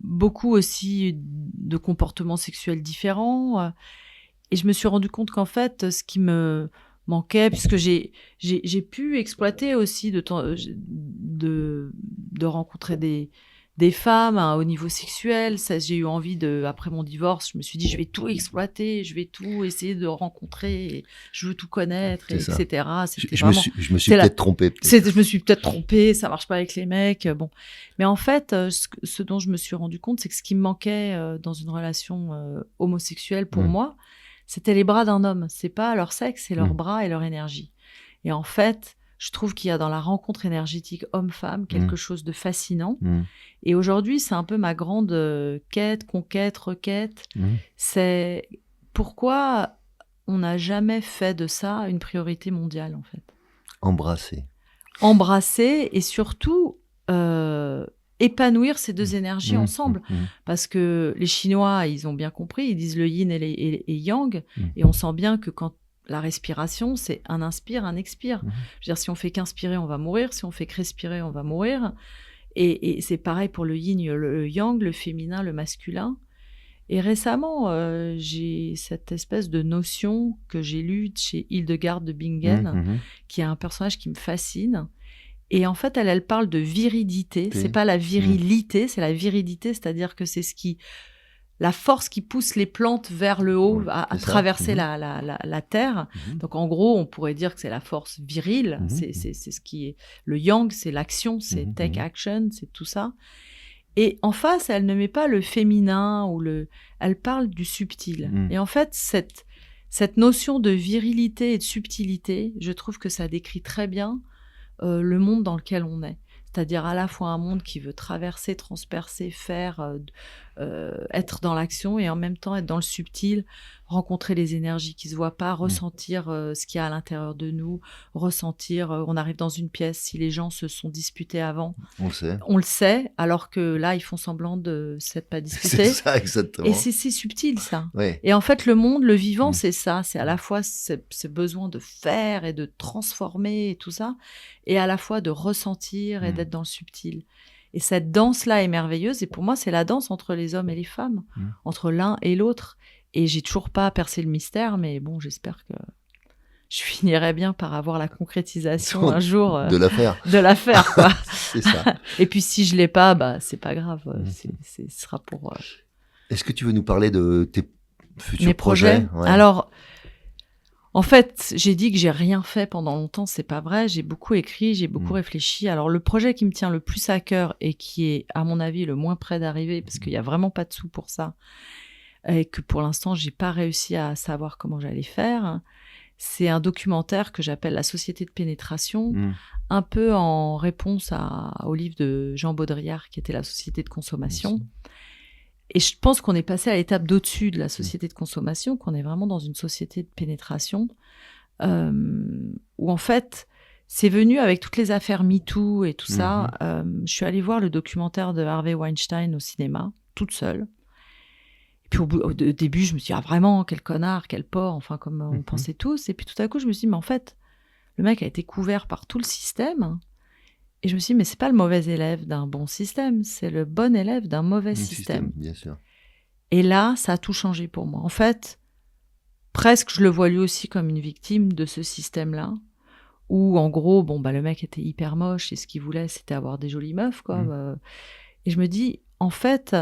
beaucoup aussi de comportements sexuels différents. Et je me suis rendu compte qu'en fait, ce qui me manquait, puisque j'ai pu exploiter aussi de rencontrer des femmes au niveau sexuel. Ça, j'ai eu envie après mon divorce, je me suis dit, je vais tout exploiter, je vais tout essayer de rencontrer, je veux tout connaître, etc. Je me suis peut-être trompée. Je me suis peut-être trompée, ça marche pas avec les mecs. Bon. Mais en fait, ce dont je me suis rendu compte, c'est que ce qui me manquait dans une relation homosexuelle pour moi, c'était les bras d'un homme. C'est pas leur sexe, c'est leurs bras et leur énergie. Et en fait, je trouve qu'il y a dans la rencontre énergétique homme-femme quelque chose de fascinant. Et aujourd'hui, c'est un peu ma grande quête, conquête, requête. C'est pourquoi on n'a jamais fait de ça une priorité mondiale, en fait. Embrasser et surtout épanouir ces deux énergies ensemble. Parce que les Chinois, ils ont bien compris, ils disent le yin et yang. Et on sent bien que quand la respiration, c'est un inspire, un expire. Je veux dire, si on fait qu'inspirer, on va mourir. Si on fait que respirer, on va mourir. Et c'est pareil pour le yin, le yang, le féminin, le masculin. Et récemment, j'ai cette espèce de notion que j'ai lue chez Hildegard de Bingen, qui est un personnage qui me fascine. Et en fait, elle parle de viridité. C'est pas la virilité, c'est la viridité, c'est-à-dire que c'est la force qui pousse les plantes vers le haut, à traverser la terre. Donc, en gros, on pourrait dire que c'est la force virile. C'est ce qui est le yang, c'est l'action, c'est take action, c'est tout ça. Et en face, elle ne met pas le féminin elle parle du subtil. Et en fait, cette notion de virilité et de subtilité, je trouve que ça décrit très bien le monde dans lequel on est. C'est-à-dire à la fois un monde qui veut traverser, transpercer, faire, être dans l'action et en même temps être dans le subtil, rencontrer les énergies qui se voient pas, ressentir ce qu'il y a à l'intérieur de nous, ressentir, on arrive dans une pièce, si les gens se sont disputés avant, on le sait, alors que là, ils font semblant de s'être pas disputés. C'est ça, exactement. Et c'est subtil, ça. Ouais. Et en fait, le monde, le vivant, c'est ça. C'est à la fois ce besoin de faire et de transformer et tout ça, et à la fois de ressentir et d'être dans le subtil. Et cette danse-là est merveilleuse. Et pour moi, c'est la danse entre les hommes et les femmes, entre l'un et l'autre. Et j'ai toujours pas percé le mystère, mais bon, j'espère que je finirai bien par avoir la concrétisation un jour de l'affaire. Quoi. C'est ça. Et puis si je l'ai pas, c'est pas grave. Ce sera pour. Est-ce que tu veux nous parler de tes futurs mes projets ouais. Alors, en fait, j'ai dit que j'ai rien fait pendant longtemps. C'est pas vrai. J'ai beaucoup écrit, j'ai beaucoup réfléchi. Alors, le projet qui me tient le plus à cœur et qui est, à mon avis, le moins près d'arriver, parce qu'il y a vraiment pas de sous pour ça, et que pour l'instant, j'ai pas réussi à savoir comment j'allais faire. C'est un documentaire que j'appelle La Société de pénétration, un peu en réponse au livre de Jean Baudrillard, qui était La Société de consommation. Et je pense qu'on est passé à l'étape d'au-dessus de la société de consommation, qu'on est vraiment dans une société de pénétration, où en fait, c'est venu avec toutes les affaires MeToo et tout ça. Je suis allée voir le documentaire de Harvey Weinstein au cinéma, toute seule. Et puis au début, je me suis dit, ah vraiment, quel connard, quel porc, enfin comme on pensait tous. Et puis tout à coup, je me suis dit, mais en fait, le mec a été couvert par tout le système. Et je me suis dit, mais c'est pas le mauvais élève d'un bon système, c'est le bon élève d'un mauvais système. Bien sûr. Et là, ça a tout changé pour moi. En fait, presque, je le vois lui aussi comme une victime de ce système-là, où en gros, le mec était hyper moche et ce qu'il voulait, c'était avoir des jolies meufs, quoi. Et je me dis, en fait,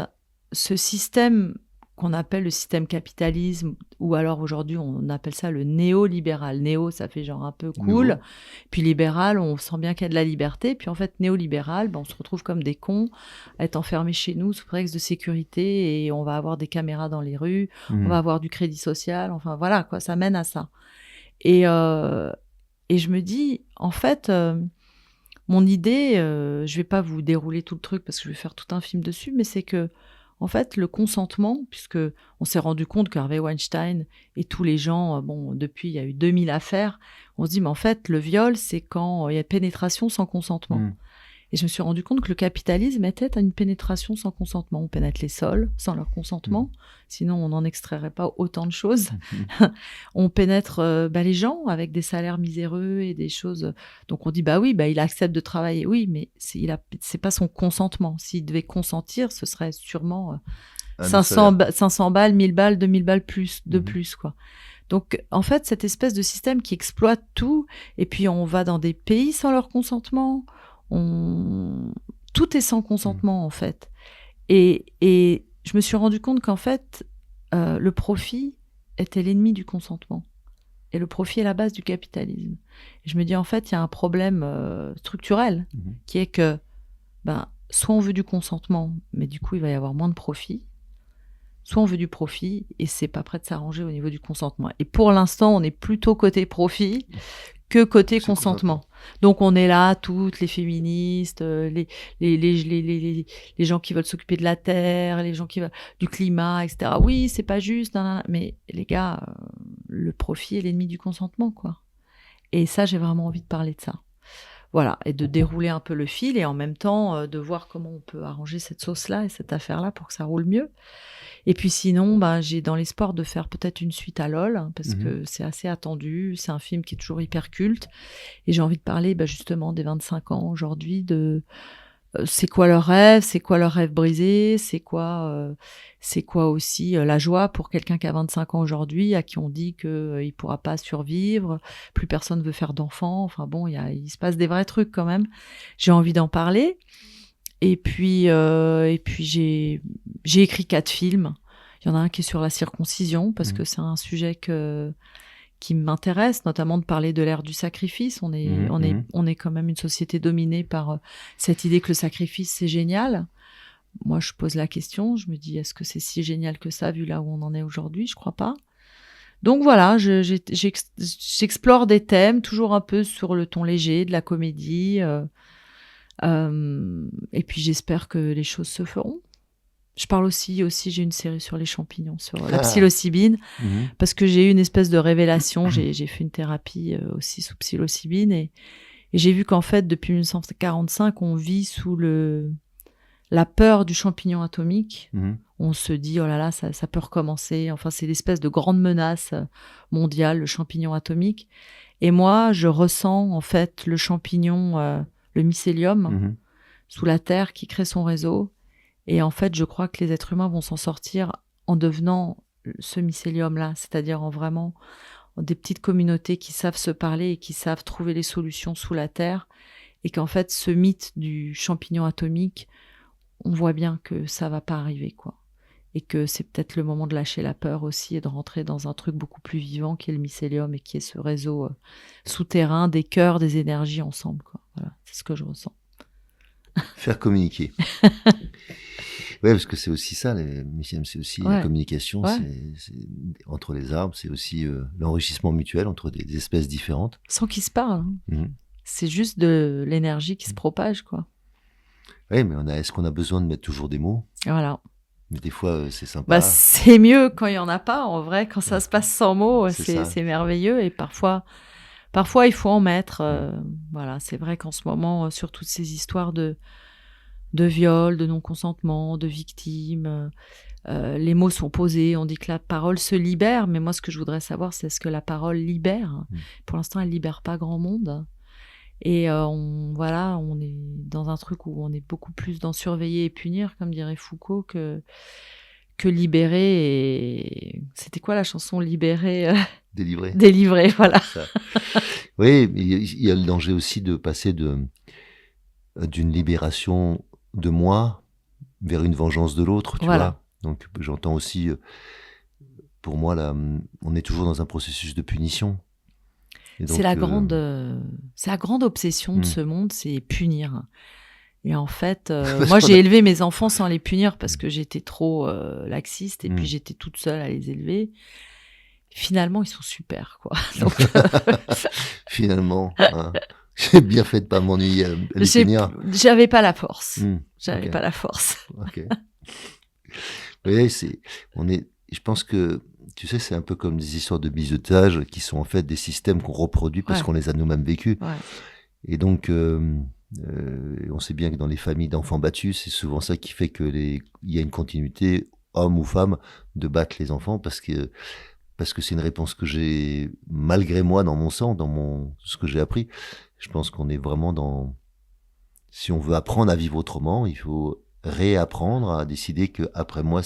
ce système qu'on appelle le système capitalisme, ou alors aujourd'hui on appelle ça le néolibéral. Néo, ça fait genre un peu cool. Nouveau. Puis libéral, on sent bien qu'il y a de la liberté. Puis en fait, néolibéral, on se retrouve comme des cons à être enfermés chez nous sous prétexte de sécurité et on va avoir des caméras dans les rues, on va avoir du crédit social. Enfin voilà, quoi, ça mène à ça. Et je me dis, en fait, mon idée, je vais pas vous dérouler tout le truc parce que je vais faire tout un film dessus, mais c'est que en fait, le consentement, puisque on s'est rendu compte qu'Harvey Weinstein et tous les gens, depuis, il y a eu 2000 affaires, on se dit, mais en fait, le viol, c'est quand il y a pénétration sans consentement. Et je me suis rendu compte que le capitalisme était à une pénétration sans consentement. On pénètre les sols sans leur consentement, sinon on n'en extrairait pas autant de choses. On pénètre les gens avec des salaires miséreux et des choses. Donc on dit, il accepte de travailler. Oui, mais c'est pas son consentement. S'il devait consentir, ce serait sûrement 500 balles, 1000 balles, 2000 balles de plus, quoi. Donc, en fait, cette espèce de système qui exploite tout, et puis on va dans des pays sans leur consentement, tout est sans consentement, en fait. Et je me suis rendu compte qu'en fait, le profit était l'ennemi du consentement. Et le profit est la base du capitalisme. Et je me dis, en fait, il y a un problème structurel qui est que, soit on veut du consentement, mais du coup, il va y avoir moins de profit, soit on veut du profit et c'est pas prêt de s'arranger au niveau du consentement. Et pour l'instant, on est plutôt côté profit que côté consentement. Donc on est là, toutes les féministes, les gens qui veulent s'occuper de la terre, les gens qui veulent du climat, etc. Oui, c'est pas juste, mais les gars, le profit est l'ennemi du consentement, quoi. Et ça, j'ai vraiment envie de parler de ça. Voilà, et de dérouler un peu le fil et en même temps de voir comment on peut arranger cette sauce-là et cette affaire-là pour que ça roule mieux. Et puis sinon, j'ai dans l'espoir de faire peut-être une suite à LOL, parce que c'est assez attendu, c'est un film qui est toujours hyper culte, et j'ai envie de parler justement des 25 ans aujourd'hui, de c'est quoi leur rêve brisé, c'est quoi aussi la joie pour quelqu'un qui a 25 ans aujourd'hui, à qui on dit qu'il pourra pas survivre, plus personne veut faire d'enfants, enfin bon, il se passe des vrais trucs quand même. J'ai envie d'en parler. Et puis j'ai écrit 4 films. Il y en a un qui est sur la circoncision, parce que c'est un sujet qui m'intéresse, notamment de parler de l'ère du sacrifice. On est quand même une société dominée par cette idée que le sacrifice, c'est génial. Moi, je pose la question, je me dis, est-ce que c'est si génial que ça, vu là où on en est aujourd'hui? Je crois pas. Donc voilà, j'explore des thèmes, toujours un peu sur le ton léger, de la comédie, et puis j'espère que les choses se feront. Je parle aussi j'ai une série sur les champignons, sur la psilocybine, parce que j'ai eu une espèce de révélation. J'ai fait une thérapie aussi sous psilocybine et j'ai vu qu'en fait depuis 1945 on vit sous la peur du champignon atomique. On se dit oh là là, ça peut recommencer. Enfin, c'est l'espèce de grande menace mondiale, le champignon atomique. Et moi, je ressens en fait le champignon, le mycélium, sous la terre qui crée son réseau. Et en fait, je crois que les êtres humains vont s'en sortir en devenant ce mycélium-là, c'est-à-dire en vraiment des petites communautés qui savent se parler et qui savent trouver les solutions sous la terre. Et qu'en fait, ce mythe du champignon atomique, on voit bien que ça va pas arriver, quoi. Et que c'est peut-être le moment de lâcher la peur aussi et de rentrer dans un truc beaucoup plus vivant qui est le mycélium et qui est ce réseau souterrain des cœurs, des énergies ensemble, quoi. Voilà, c'est ce que je ressens. Faire communiquer. Ouais, parce que c'est aussi ça, c'est aussi la communication, c'est entre les arbres, c'est aussi l'enrichissement mutuel entre des espèces différentes. Sans qu'ils se parlent. C'est juste de l'énergie qui se propage, quoi. Oui, mais est-ce qu'on a besoin de mettre toujours des mots? Voilà. Mais des fois, c'est sympa. C'est mieux quand il y en a pas, en vrai. Quand ça se passe sans mots, c'est merveilleux. Et parfois, il faut en mettre. Voilà, c'est vrai qu'en ce moment, sur toutes ces histoires de viol, de non-consentement, de victimes, les mots sont posés, on dit que la parole se libère, mais moi, ce que je voudrais savoir, c'est ce que la parole libère. Pour l'instant, elle libère pas grand monde. Et on est dans un truc où on est beaucoup plus dans surveiller et punir, comme dirait Foucault, que libérer. Et c'était quoi la chanson Libérer Délivrer, voilà. Oui, il y a le danger aussi de passer d'une libération de moi vers une vengeance de l'autre, tu vois. Donc j'entends aussi, pour moi, là, on est toujours dans un processus de punition. Donc, c'est la grande obsession de ce monde, c'est punir. Et en fait, moi, j'ai élevé mes enfants sans les punir parce que j'étais trop laxiste et puis j'étais toute seule à les élever. Finalement, ils sont super, quoi. Donc, finalement, j'ai bien fait de pas m'ennuyer à les punir. J'avais pas la force. Pas la force. Okay. Oui, je pense que, tu sais, c'est un peu comme des histoires de biseautage qui sont en fait des systèmes qu'on reproduit parce qu'on les a nous-mêmes vécus. Ouais. Et donc, on sait bien que dans les familles d'enfants battus, c'est souvent ça qui fait il y a une continuité, homme ou femme, de battre les enfants parce que c'est une réponse que j'ai, malgré moi, dans mon sang, ce que j'ai appris. Je pense qu'on est vraiment si on veut apprendre à vivre autrement, il faut réapprendre à décider que après moi,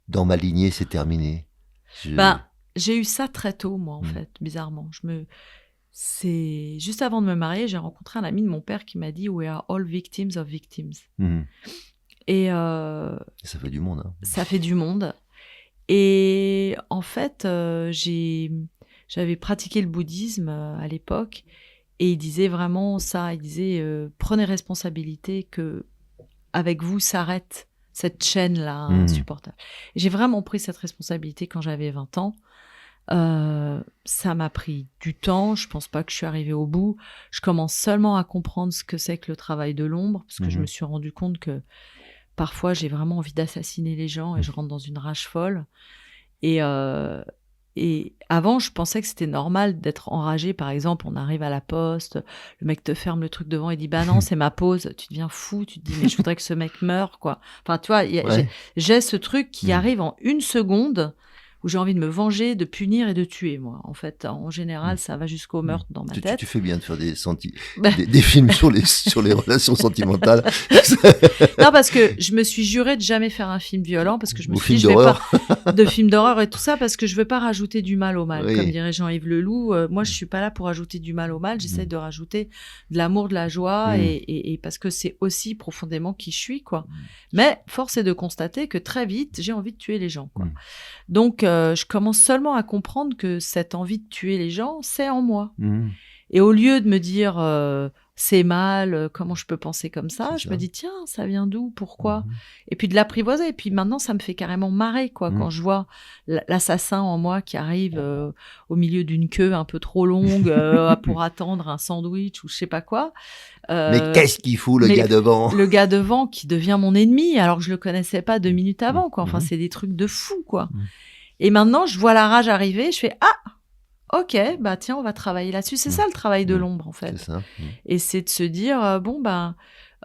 dans ma lignée, c'est terminé. J'ai eu ça très tôt, moi, en fait, bizarrement. C'est juste avant de me marier, j'ai rencontré un ami de mon père qui m'a dit « We are all victims of victims ». Et ça fait du monde. Hein. Ça fait du monde. Et en fait, j'avais pratiqué le bouddhisme à l'époque et il disait vraiment ça. Il disait prenez responsabilité que avec vous s'arrête cette chaîne-là insupportable. Et j'ai vraiment pris cette responsabilité quand j'avais 20 ans. Ça m'a pris du temps. Je pense pas que je suis arrivée au bout. Je commence seulement à comprendre ce que c'est que le travail de l'ombre parce que je me suis rendu compte que parfois, j'ai vraiment envie d'assassiner les gens et je rentre dans une rage folle. Et avant, je pensais que c'était normal d'être enragé. Par exemple, on arrive à la poste, le mec te ferme le truc devant et dit « Bah non, c'est ma pause ». Tu deviens fou, tu te dis « Mais je voudrais que ce mec meure, quoi ». Enfin, tu vois, j'ai ce truc qui arrive en une seconde où j'ai envie de me venger, de punir et de tuer, moi. En fait, en général, ça va jusqu'au meurtre dans ma tête. Tu fais bien de faire des films sur les relations sentimentales. Non, parce que je me suis juré de jamais faire un film violent, parce que je me suis dit, je vais pas de films d'horreur et tout ça, parce que je veux pas rajouter du mal au mal. Oui. Comme dirait Jean-Yves Leloup, moi, je suis pas là pour rajouter du mal au mal, j'essaie de rajouter de l'amour, de la joie, et parce que c'est aussi profondément qui je suis, quoi. Mais force est de constater que très vite, j'ai envie de tuer les gens, quoi. Donc, je commence seulement à comprendre que cette envie de tuer les gens, c'est en moi. Et au lieu de me dire c'est mal, comment je peux penser comme ça, me dis tiens, ça vient d'où, pourquoi et puis de l'apprivoiser. Et puis maintenant, ça me fait carrément marrer, quoi, quand je vois l'assassin en moi qui arrive au milieu d'une queue un peu trop longue pour attendre un sandwich ou je sais pas quoi. Mais qu'est-ce qu'il fout le gars devant ? Le gars devant qui devient mon ennemi alors que je le connaissais pas 2 minutes avant, quoi. Enfin, c'est des trucs de fou, quoi. Et maintenant, je vois la rage arriver, je fais ah, ok, bah tiens, on va travailler là-dessus. C'est ça le travail de l'ombre, en fait. C'est ça. Et c'est de se dire bon ben,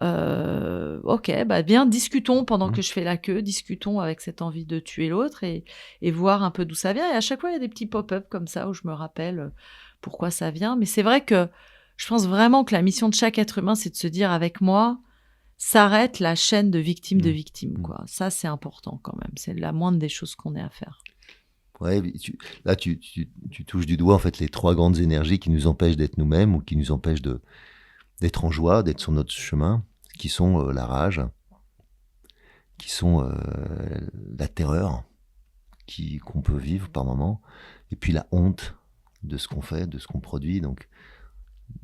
ok, bah bien, discutons pendant que je fais la queue, discutons avec cette envie de tuer l'autre et voir un peu d'où ça vient. Et à chaque fois, il y a des petits pop-up comme ça où je me rappelle pourquoi ça vient. Mais c'est vrai que je pense vraiment que la mission de chaque être humain, c'est de se dire avec moi, s'arrête la chaîne de victimes de victimes, quoi. Ça, c'est important quand même. C'est la moindre des choses qu'on ait à faire. Ouais, tu touches du doigt en fait les 3 grandes énergies qui nous empêchent d'être nous-mêmes ou qui nous empêchent d'être en joie, d'être sur notre chemin, qui sont la rage, qui sont la terreur qu'on peut vivre par moment, et puis la honte de ce qu'on fait, de ce qu'on produit, donc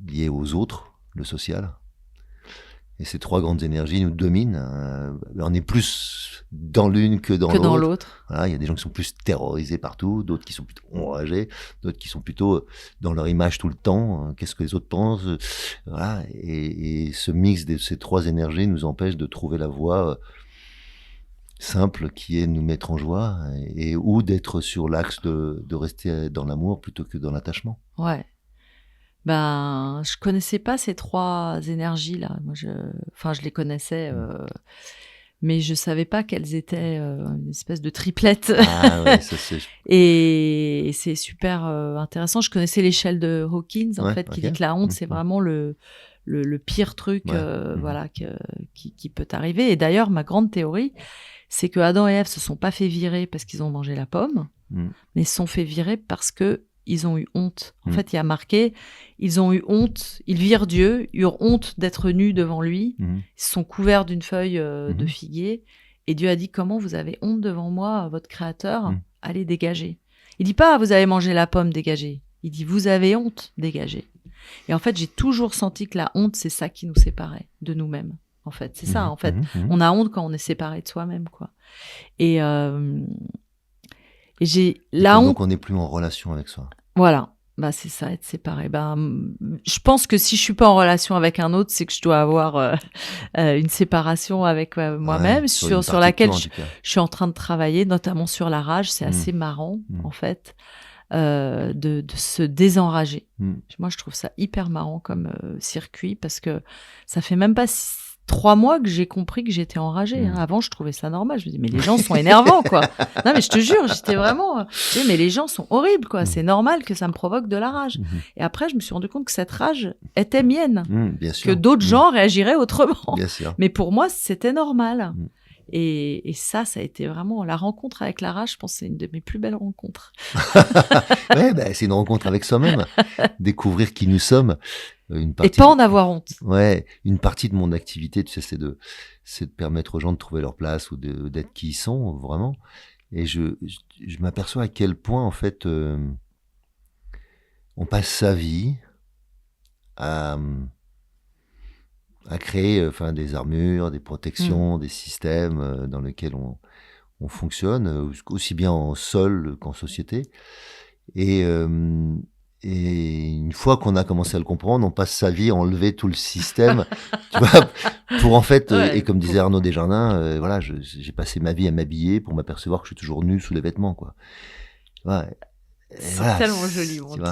lié aux autres, le social. Et ces 3 grandes énergies nous dominent. On est plus dans l'une que dans l'autre. Voilà, il y a des gens qui sont plus terrorisés partout, d'autres qui sont plutôt enragés, d'autres qui sont plutôt dans leur image tout le temps. Qu'est-ce que les autres pensent ? Voilà. Et ce mix de ces 3 énergies nous empêche de trouver la voie simple qui est de nous mettre en joie ou d'être sur l'axe de rester dans l'amour plutôt que dans l'attachement. Ouais. Ben, je connaissais pas ces 3 énergies-là. Moi, je les connaissais mais je savais pas qu'elles étaient une espèce de triplette. Ah ouais, ça c'est... Et c'est super intéressant. Je connaissais l'échelle de Hawkins, en fait, qui ok. dit que la honte, c'est vraiment le pire truc voilà, qui peut t'arriver. Et d'ailleurs, ma grande théorie, c'est que Adam et Ève se sont pas fait virer parce qu'ils ont mangé la pomme, mais se sont fait virer parce que ils ont eu honte. En fait, il y a marqué, ils ont eu honte, ils virent Dieu, eurent honte d'être nus devant lui, ils se sont couverts d'une feuille de figuier, et Dieu a dit, comment vous avez honte devant moi, votre créateur, allez, dégagez. Il dit pas, vous avez mangé la pomme, dégagez. Il dit, vous avez honte, dégagez. Et en fait, j'ai toujours senti que la honte, c'est ça qui nous séparait de nous-mêmes. En fait, c'est ça. En fait, on a honte quand on est séparé de soi-même, quoi. Et j'ai la honte. Donc on n'est plus en relation avec soi. Voilà. Bah c'est ça, être séparé. Je pense que si je suis pas en relation avec un autre, c'est que je dois avoir une séparation avec moi-même, sur laquelle je suis en train de travailler, notamment sur la rage. C'est assez marrant, en fait. De se désenrager. Moi, je trouve ça hyper marrant comme circuit, parce que ça fait même pas 3 mois que j'ai compris que j'étais enragée. Avant, je trouvais ça normal. Je me dis, mais les gens sont énervants, quoi. Non, mais je te jure, j'étais vraiment... mais les gens sont horribles, quoi. C'est normal que ça me provoque de la rage. Et après, je me suis rendu compte que cette rage était mienne. Bien sûr. Que d'autres gens réagiraient autrement. Bien sûr. Mais pour moi, c'était normal. Et ça a été vraiment la rencontre avec la rage. Je pense que c'est une de mes plus belles rencontres. Ouais, c'est une rencontre avec soi-même. Découvrir qui nous sommes. Et pas en avoir honte. Ouais, une partie de mon activité, tu sais, c'est de permettre aux gens de trouver leur place ou d'être qui ils sont, vraiment. Et je m'aperçois à quel point, en fait, on passe sa vie à créer des armures, des protections, des systèmes dans lesquels on fonctionne, aussi bien en sol qu'en société. Et une fois qu'on a commencé à le comprendre, on passe sa vie à enlever tout le système, tu vois, pour en fait, et comme disait Arnaud Desjardins, voilà, j'ai passé ma vie à m'habiller pour m'apercevoir que je suis toujours nu sous les vêtements, quoi. Ouais. C'est tellement joli, mon Dieu.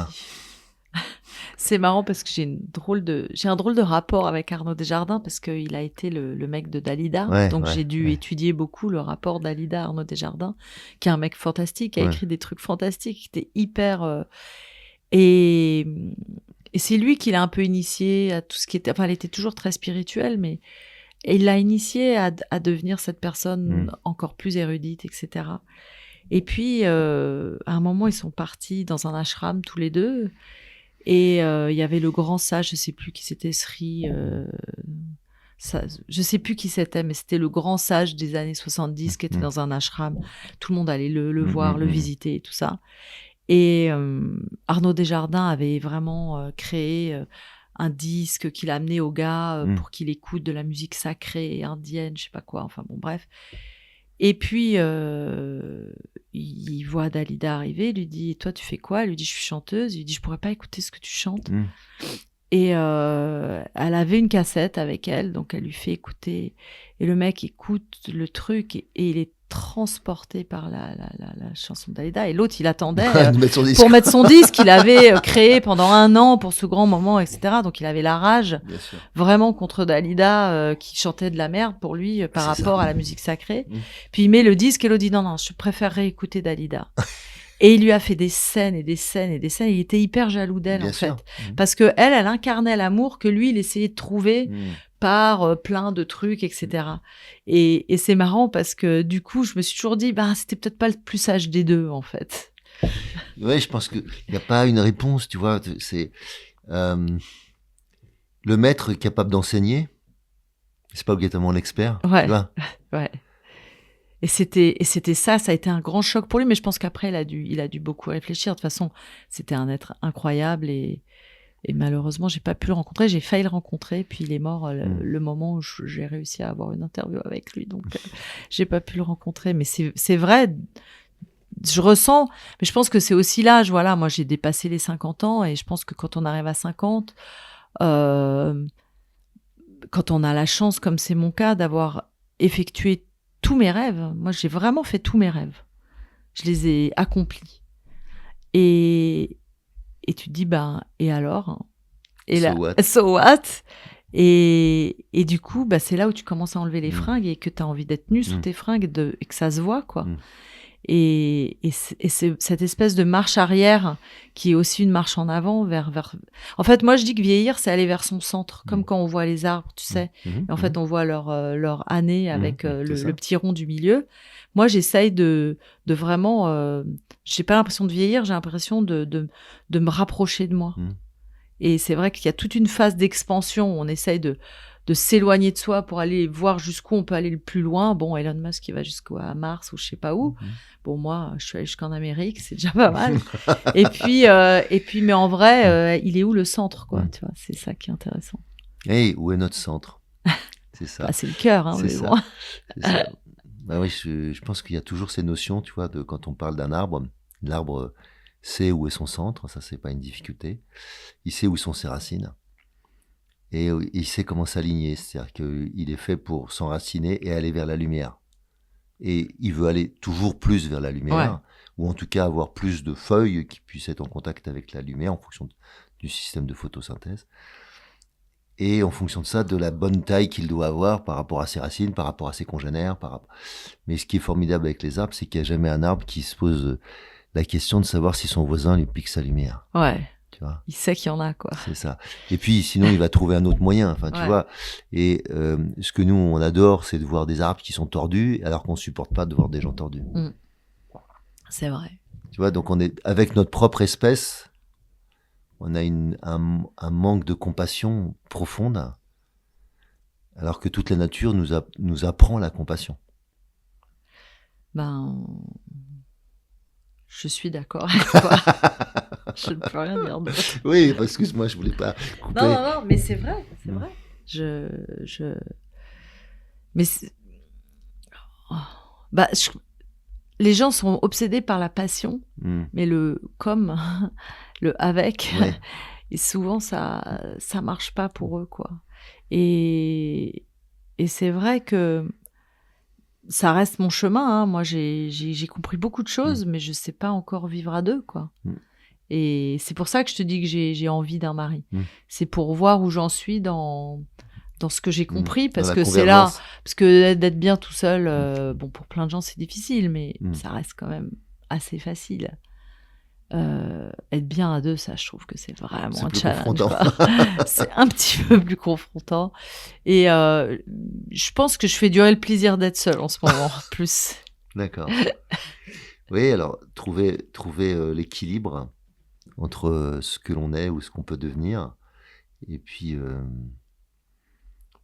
C'est marrant parce que j'ai un drôle de rapport avec Arnaud Desjardins, parce qu'il a été le mec de Dalida. Donc j'ai dû étudier beaucoup le rapport Dalida-Arnaud Desjardins, qui est un mec fantastique, qui a écrit des trucs fantastiques, qui était hyper... Et c'est lui qui l'a un peu initié à tout ce qui était... Enfin, elle était toujours très spirituelle, mais il l'a initié à devenir cette personne encore plus érudite, etc. Et puis, à un moment, ils sont partis dans un ashram tous les deux. Et il y avait le grand sage, je sais plus qui c'était, Sri... je sais plus qui c'était, mais c'était le grand sage des années 70 qui était dans un ashram. Tout le monde allait le voir, le visiter et tout ça. Et Arnaud Desjardins avait vraiment créé un disque qu'il a amené au gars pour qu'il écoute de la musique sacrée indienne, je sais pas quoi, enfin bon, bref. Et puis, il voit Dalida arriver, il lui dit « Toi, tu fais quoi ?» Elle lui dit « Je suis chanteuse. » Il lui dit « Je pourrais pas écouter ce que tu chantes. » Et elle avait une cassette avec elle, donc elle lui fait écouter. Et le mec écoute le truc et il est transporté par la chanson de Dalida. Et l'autre, il attendait pour mettre son disque qu'il avait créé pendant 1 an pour ce grand moment, etc. Donc il avait la rage vraiment contre Dalida qui chantait de la merde pour lui par rapport à la musique sacrée. Puis il met le disque et l'autre dit non, je préférerais écouter Dalida. Et il lui a fait des scènes et des scènes et des scènes. Il était hyper jaloux d'elle, en fait. Parce que elle incarnait l'amour que lui, il essayait de trouver par plein de trucs, etc. Et c'est marrant parce que du coup, je me suis toujours dit, c'était peut-être pas le plus sage des deux, en fait. Ouais, je pense qu'il n'y a pas une réponse, tu vois. C'est le maître est capable d'enseigner. C'est pas obligatoirement l'expert. Ouais. Tu vois. Ouais. Et c'était ça a été un grand choc pour lui, mais je pense qu'après, il a dû beaucoup réfléchir. De toute façon, c'était un être incroyable et malheureusement, j'ai pas pu le rencontrer. J'ai failli le rencontrer, puis il est mort le moment où j'ai réussi à avoir une interview avec lui. Donc, j'ai pas pu le rencontrer. Mais c'est vrai, je ressens, mais je pense que c'est aussi l'âge. Voilà, moi, j'ai dépassé les 50 ans et je pense que quand on arrive à 50, quand on a la chance, comme c'est mon cas, d'avoir effectué tous mes rêves. Moi, j'ai vraiment fait tous mes rêves. Je les ai accomplis. Et tu te dis, et alors? Et là, so what? Et du coup, c'est là où tu commences à enlever les fringues et que tu as envie d'être nu sous tes fringues et que ça se voit, quoi. Et c'est cette espèce de marche arrière qui est aussi une marche en avant vers... En fait, moi, je dis que vieillir, c'est aller vers son centre, comme quand on voit les arbres, tu sais. Et en fait, on voit leur année avec le petit rond du milieu. Moi, j'essaye de vraiment... j'ai pas l'impression de vieillir, j'ai l'impression de me rapprocher de moi. Et c'est vrai qu'il y a toute une phase d'expansion où on essaye de s'éloigner de soi pour aller voir jusqu'où on peut aller le plus loin. Bon, Elon Musk, il va jusqu'à Mars ou je sais pas où. Bon, moi, je suis allée jusqu'en Amérique, c'est déjà pas mal. et puis, mais en vrai, il est où le centre, quoi, tu vois, c'est ça qui est intéressant. Hey, où est notre centre? C'est ça. C'est le cœur, hein, c'est mais ça. bon. C'est ça. Oui, je pense qu'il y a toujours ces notions, tu vois, de quand on parle d'un arbre, l'arbre sait où est son centre, ça c'est pas une difficulté. Il sait où sont ses racines. Et il sait comment s'aligner, c'est-à-dire qu'il est fait pour s'enraciner et aller vers la lumière. Et il veut aller toujours plus vers la lumière, ou en tout cas avoir plus de feuilles qui puissent être en contact avec la lumière en fonction du système de photosynthèse. Et en fonction de ça, de la bonne taille qu'il doit avoir par rapport à ses racines, par rapport à ses congénères. Mais ce qui est formidable avec les arbres, c'est qu'il n'y a jamais un arbre qui se pose la question de savoir si son voisin lui pique sa lumière. Ouais. Tu vois, il sait qu'il y en a, quoi. C'est ça. Et puis, sinon, il va trouver un autre moyen. Enfin, tu vois. Et ce que nous, on adore, c'est de voir des arbres qui sont tordus, alors qu'on supporte pas de voir des gens tordus. C'est vrai. Tu vois, donc on est avec notre propre espèce, on a un manque de compassion profonde, alors que toute la nature nous apprend la compassion. Je suis d'accord avec toi. Je ne peux rien dire d'autre. Oui, excuse-moi, je voulais pas couper. Non, mais c'est vrai, c'est vrai. Mais les gens sont obsédés par la passion, mais le comme, le avec, et souvent ça marche pas pour eux, quoi. Et c'est vrai que ça reste mon chemin, hein. Moi, j'ai compris beaucoup de choses, mais je sais pas encore vivre à deux, quoi. Et c'est pour ça que je te dis que j'ai envie d'un mari. C'est pour voir où j'en suis dans ce que j'ai compris, parce que c'est là, parce que d'être bien tout seul, bon, pour plein de gens, c'est difficile, mais ça reste quand même assez facile. Être bien à deux, ça, je trouve que c'est vraiment un challenge. C'est un petit peu plus confrontant. Et je pense que je fais durer le plaisir d'être seule en ce moment, plus. D'accord. Oui, alors, trouver l'équilibre entre ce que l'on est ou ce qu'on peut devenir. Et puis,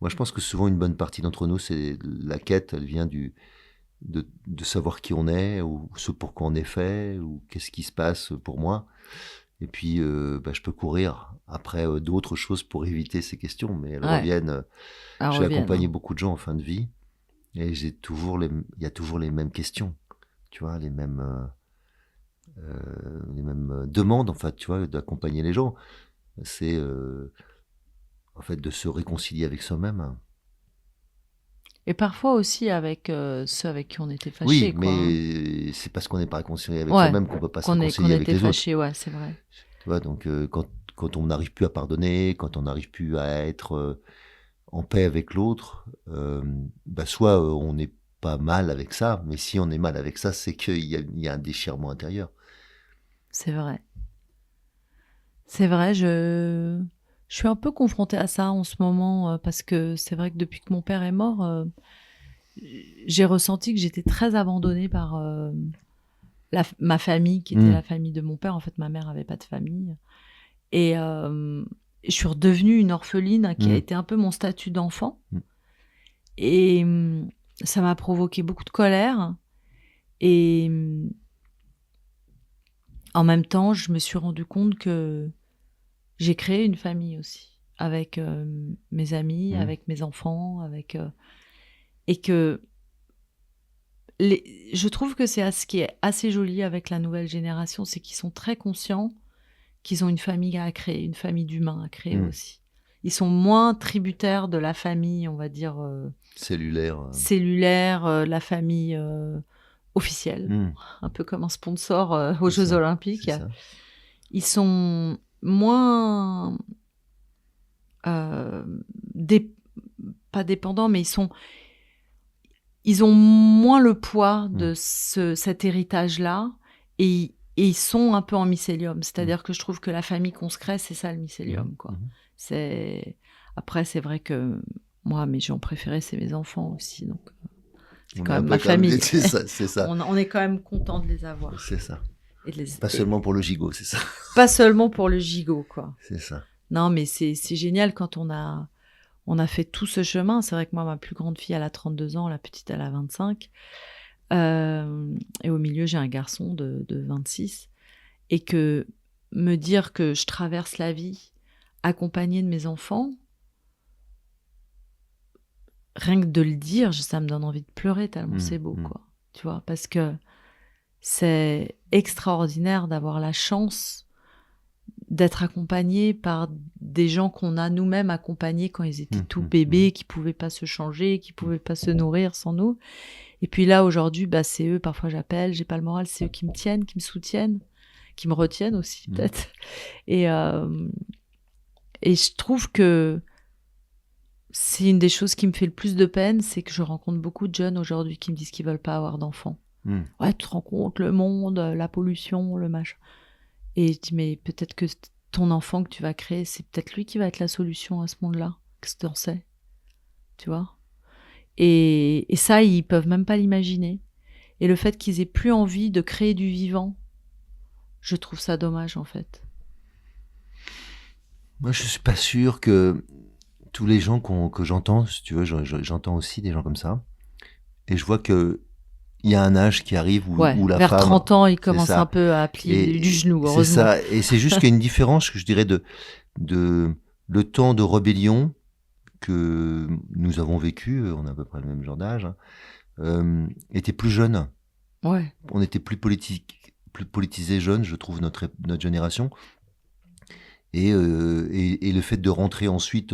moi, je pense que souvent, une bonne partie d'entre nous, c'est la quête, elle vient de savoir qui on est, ou ce pourquoi on est fait, ou qu'est-ce qui se passe pour moi. Et puis, je peux courir après d'autres choses pour éviter ces questions, mais elles reviennent. J'ai accompagné beaucoup de gens en fin de vie, et il y a toujours les mêmes questions, tu vois, les mêmes demandes, en fait, tu vois, d'accompagner les gens. C'est en fait de se réconcilier avec soi-même. Et parfois aussi avec ceux avec qui on était fâchés. Oui, mais c'est parce qu'on n'est pas réconcilié avec soi-même qu'on ne peut pas se réconcilier avec les fâchés, autres. Ouais, c'est vrai. Tu vois, donc quand on n'arrive plus à pardonner, quand on n'arrive plus à être en paix avec l'autre, soit on n'est pas mal avec ça, mais si on est mal avec ça, c'est qu'il y a un déchirement intérieur. C'est vrai. C'est vrai, je suis un peu confrontée à ça en ce moment, parce que c'est vrai que depuis que mon père est mort, j'ai ressenti que j'étais très abandonnée par ma famille, qui était la famille de mon père. En fait, ma mère n'avait pas de famille. Et je suis redevenue une orpheline, qui a été un peu mon statut d'enfant. Et ça m'a provoqué beaucoup de colère. Et en même temps, je me suis rendu compte que j'ai créé une famille aussi, avec mes amis, avec mes enfants, et que je trouve que c'est ce qui est assez joli avec la nouvelle génération, c'est qu'ils sont très conscients qu'ils ont une famille à créer, une famille d'humains à créer aussi. Ils sont moins tributaires de la famille, on va dire cellulaire, la famille officielle, un peu comme un sponsor aux Jeux Olympiques. Ils sont moins pas dépendants, mais ils ont moins le poids de cet héritage-là et ils sont un peu en mycélium. C'est-à-dire que je trouve que la famille qu'on se crée, c'est ça le mycélium, quoi. Après, c'est vrai que moi, mes gens préférés, c'est mes enfants aussi, donc c'est quand même ma famille. C'est ça. On est quand même content de les avoir. C'est ça. Pas seulement pour le gigot, c'est ça. Pas seulement pour le gigot, quoi. C'est ça. Non, mais c'est génial quand on a fait tout ce chemin. C'est vrai que moi, ma plus grande fille, elle a 32 ans, la petite, elle a 25. Et au milieu, j'ai un garçon de 26. Et que me dire que je traverse la vie accompagnée de mes enfants, rien que de le dire, ça me donne envie de pleurer tellement c'est beau, quoi. Tu vois, parce que c'est extraordinaire d'avoir la chance d'être accompagné par des gens qu'on a nous-mêmes accompagnés quand ils étaient tout bébés, qui pouvaient pas se changer, qui pouvaient pas se nourrir sans nous. Et puis là, aujourd'hui, c'est eux, parfois j'appelle, j'ai pas le moral, c'est eux qui me tiennent, qui me soutiennent, qui me retiennent aussi, peut-être. Et je trouve que c'est une des choses qui me fait le plus de peine, c'est que je rencontre beaucoup de jeunes aujourd'hui qui me disent qu'ils veulent pas avoir d'enfants. Ouais, tu te rends compte, le monde, la pollution, le machin. Et je dis, mais peut-être que ton enfant que tu vas créer, c'est peut-être lui qui va être la solution à ce monde-là. Qu'est-ce que tu en sais ? Tu vois ? Et ça, ils peuvent même pas l'imaginer. Et le fait qu'ils aient plus envie de créer du vivant, je trouve ça dommage, en fait. Moi, je suis pas sûr que tous les gens que j'entends, si tu veux, j'entends aussi des gens comme ça. Et je vois que il y a un âge qui arrive où la vers femme... 30 ans, il commence un peu à plier du genou, heureusement. C'est ça. Et c'est juste qu'il y a une différence, que je dirais, de le temps de rébellion que nous avons vécu, on a à peu près le même genre d'âge, était plus jeune. Ouais. On était plus politisé jeune, je trouve, notre génération. Et le fait de rentrer ensuite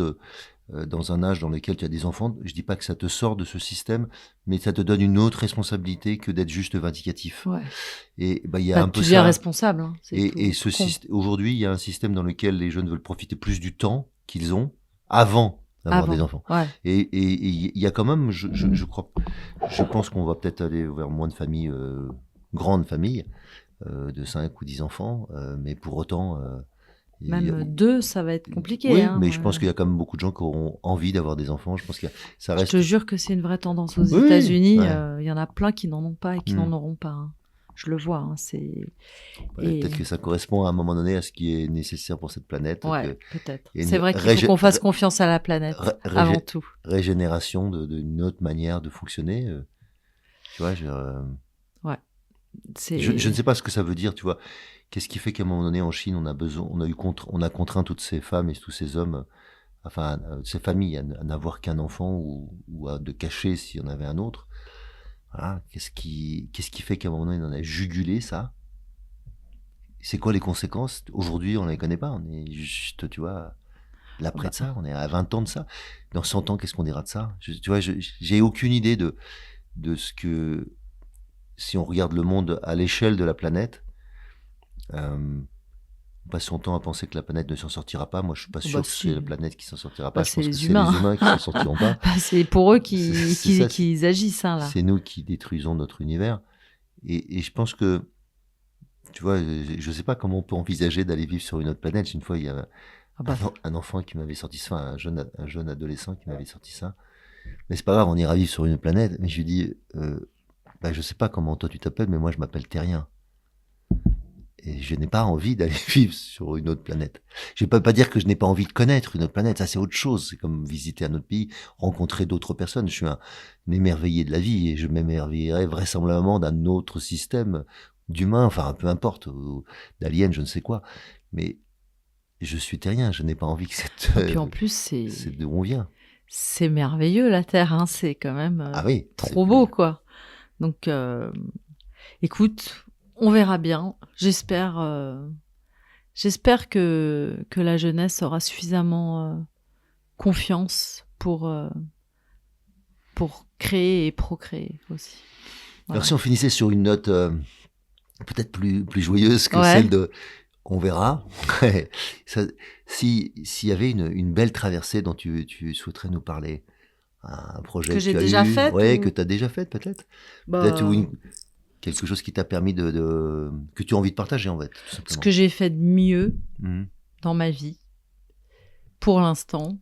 dans un âge dans lequel tu as des enfants, je dis pas que ça te sort de ce système, mais ça te donne une autre responsabilité que d'être juste vindicatif. Ouais. Et il y a un peu ça. Tu deviens responsable. Hein, et aujourd'hui, il y a un système dans lequel les jeunes veulent profiter plus du temps qu'ils ont avant d'avoir des enfants. Ouais. Et il y a quand même, je pense qu'on va peut-être aller vers moins de familles, grandes familles, de 5 ou 10 enfants, mais pour autant... Même 2, ça va être compliqué. Oui, hein, mais je pense qu'il y a quand même beaucoup de gens qui auront envie d'avoir des enfants. Je pense que ça reste... Je te jure que c'est une vraie tendance aux États-Unis. Il y en a plein qui n'en ont pas et qui n'en auront pas. Hein. Je le vois. Hein, peut-être que ça correspond à un moment donné à ce qui est nécessaire pour cette planète. Ouais, peut-être. C'est vrai qu'il faut qu'on fasse confiance à la planète avant tout. Régénération d'une autre manière de fonctionner. Tu vois, ouais. Je ne sais pas ce que ça veut dire, tu vois. Qu'est-ce qui fait qu'à un moment donné en Chine, on a contraint toutes ces femmes et tous ces hommes, enfin ces familles, à n'avoir qu'un enfant ou à de cacher s'il y en avait un autre. Voilà. Qu'est-ce qui fait qu'à un moment donné, on a jugulé ça ? C'est quoi les conséquences ? Aujourd'hui, on ne les connaît pas. On est juste, tu vois, l'après de ça. On est à 20 ans de ça. Dans 100 ans, qu'est-ce qu'on dira de ça ? Tu vois, j'ai aucune idée de ce que, si on regarde le monde à l'échelle de la planète, on passe son temps à penser que la planète ne s'en sortira pas. Moi, je suis pas sûr que c'est la planète qui s'en sortira pas. Je pense que c'est les humains qui s'en sortiront pas. C'est pour eux qu'ils agissent. Hein, là. C'est nous qui détruisons notre univers. Et je pense que, tu vois, je sais pas comment on peut envisager d'aller vivre sur une autre planète. Une fois, il y a un enfant qui m'avait sorti ça, un jeune adolescent qui m'avait sorti ça. Mais c'est pas grave, on ira vivre sur une autre planète. Mais je lui dis, je sais pas comment toi tu t'appelles, mais moi je m'appelle Terrien. Et je n'ai pas envie d'aller vivre sur une autre planète. Je vais pas dire que je n'ai pas envie de connaître une autre planète. Ça, c'est autre chose. C'est comme visiter un autre pays, rencontrer d'autres personnes. Je suis un émerveillé de la vie et je m'émerveillerai vraisemblablement d'un autre système d'humains, enfin, peu importe, d'aliens, je ne sais quoi. Mais je suis terrien. Je n'ai pas envie que cette... Et puis en plus, c'est d'où on vient. C'est merveilleux, la Terre. Hein. C'est quand même trop beau, quoi. Donc, écoute... On verra bien. J'espère que la jeunesse aura suffisamment confiance pour créer et procréer aussi. Voilà. Alors si on finissait sur une note peut-être plus joyeuse que celle de On verra. S'il y avait une belle traversée dont tu souhaiterais nous parler, un projet que j'ai déjà fait, que tu as déjà fait peut-être, peut-être quelque chose qui t'a permis que tu as envie de partager en fait. Tout simplement. Ce que j'ai fait de mieux dans ma vie, pour l'instant,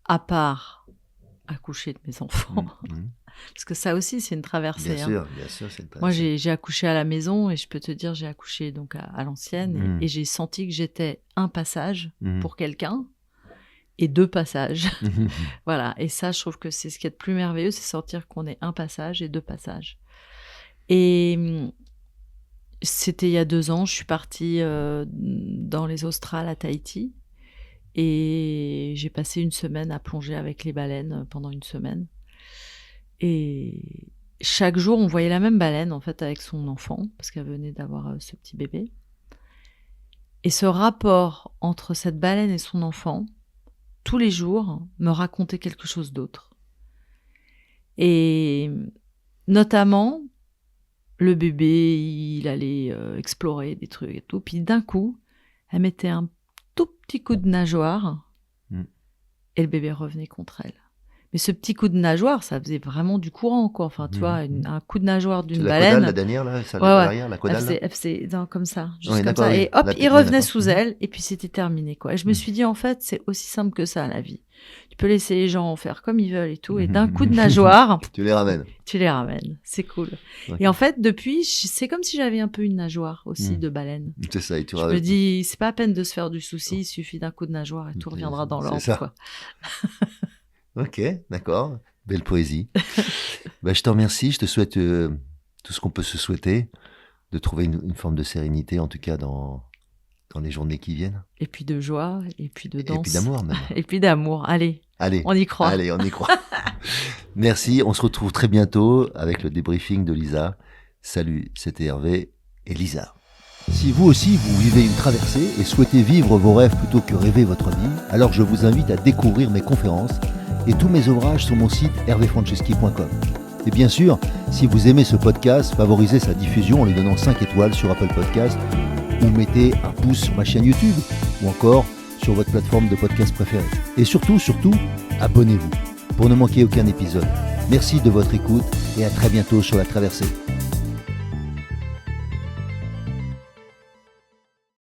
à part accoucher de mes enfants. Parce que ça aussi, c'est une traversée. Bien sûr, c'est une traversée. Moi, j'ai accouché à la maison et je peux te dire, j'ai accouché donc à l'ancienne et j'ai senti que j'étais un passage pour quelqu'un et 2 passages. Voilà. Et ça, je trouve que c'est ce qui est de plus merveilleux, c'est sentir qu'on est un passage et 2 passages. Et c'était il y a 2 ans, je suis partie dans les Australes à Tahiti et j'ai passé une semaine à plonger avec les baleines pendant une semaine. Et chaque jour, on voyait la même baleine, en fait, avec son enfant, parce qu'elle venait d'avoir ce petit bébé. Et ce rapport entre cette baleine et son enfant, tous les jours, me racontait quelque chose d'autre. Et notamment, le bébé, il allait explorer des trucs et tout. Puis d'un coup, elle mettait un tout petit coup de nageoire et le bébé revenait contre elle. Mais ce petit coup de nageoire, ça faisait vraiment du courant, quoi. Enfin, tu vois, un coup de nageoire d'une baleine. Caudale, la dernière, là, ça derrière, la caudale. Elle faisait comme ça, juste comme ça. Et hop, il revenait sous elle, et puis c'était terminé, quoi. Et je me suis dit, en fait, c'est aussi simple que ça, la vie. Tu peux laisser les gens faire comme ils veulent et tout, et d'un coup de nageoire. Tu les ramènes. C'est cool. Okay. Et en fait, depuis, c'est comme si j'avais un peu une nageoire aussi de baleine. C'est ça, et tu je me dis, c'est pas à peine de se faire du souci, il suffit d'un coup de nageoire et tout reviendra dans l'ordre, quoi. Ok, d'accord. Belle poésie. Je te remercie. Je te souhaite tout ce qu'on peut se souhaiter, de trouver une forme de sérénité, en tout cas dans les journées qui viennent. Et puis de joie, et puis de danse. Et puis d'amour même. Et puis d'amour. Allez, on y croit. Allez, on y croit. Merci. On se retrouve très bientôt avec le débriefing de Lisa. Salut, c'était Hervé et Lisa. Si vous aussi vous vivez une traversée et souhaitez vivre vos rêves plutôt que rêver votre vie, alors je vous invite à découvrir mes conférences et tous mes ouvrages sur mon site hervéfranceschi.com. Et bien sûr, si vous aimez ce podcast, favorisez sa diffusion en lui donnant 5 étoiles sur Apple Podcast ou mettez un pouce sur ma chaîne YouTube ou encore sur votre plateforme de podcast préférée. Et surtout, abonnez-vous pour ne manquer aucun épisode. Merci de votre écoute et à très bientôt sur La Traversée.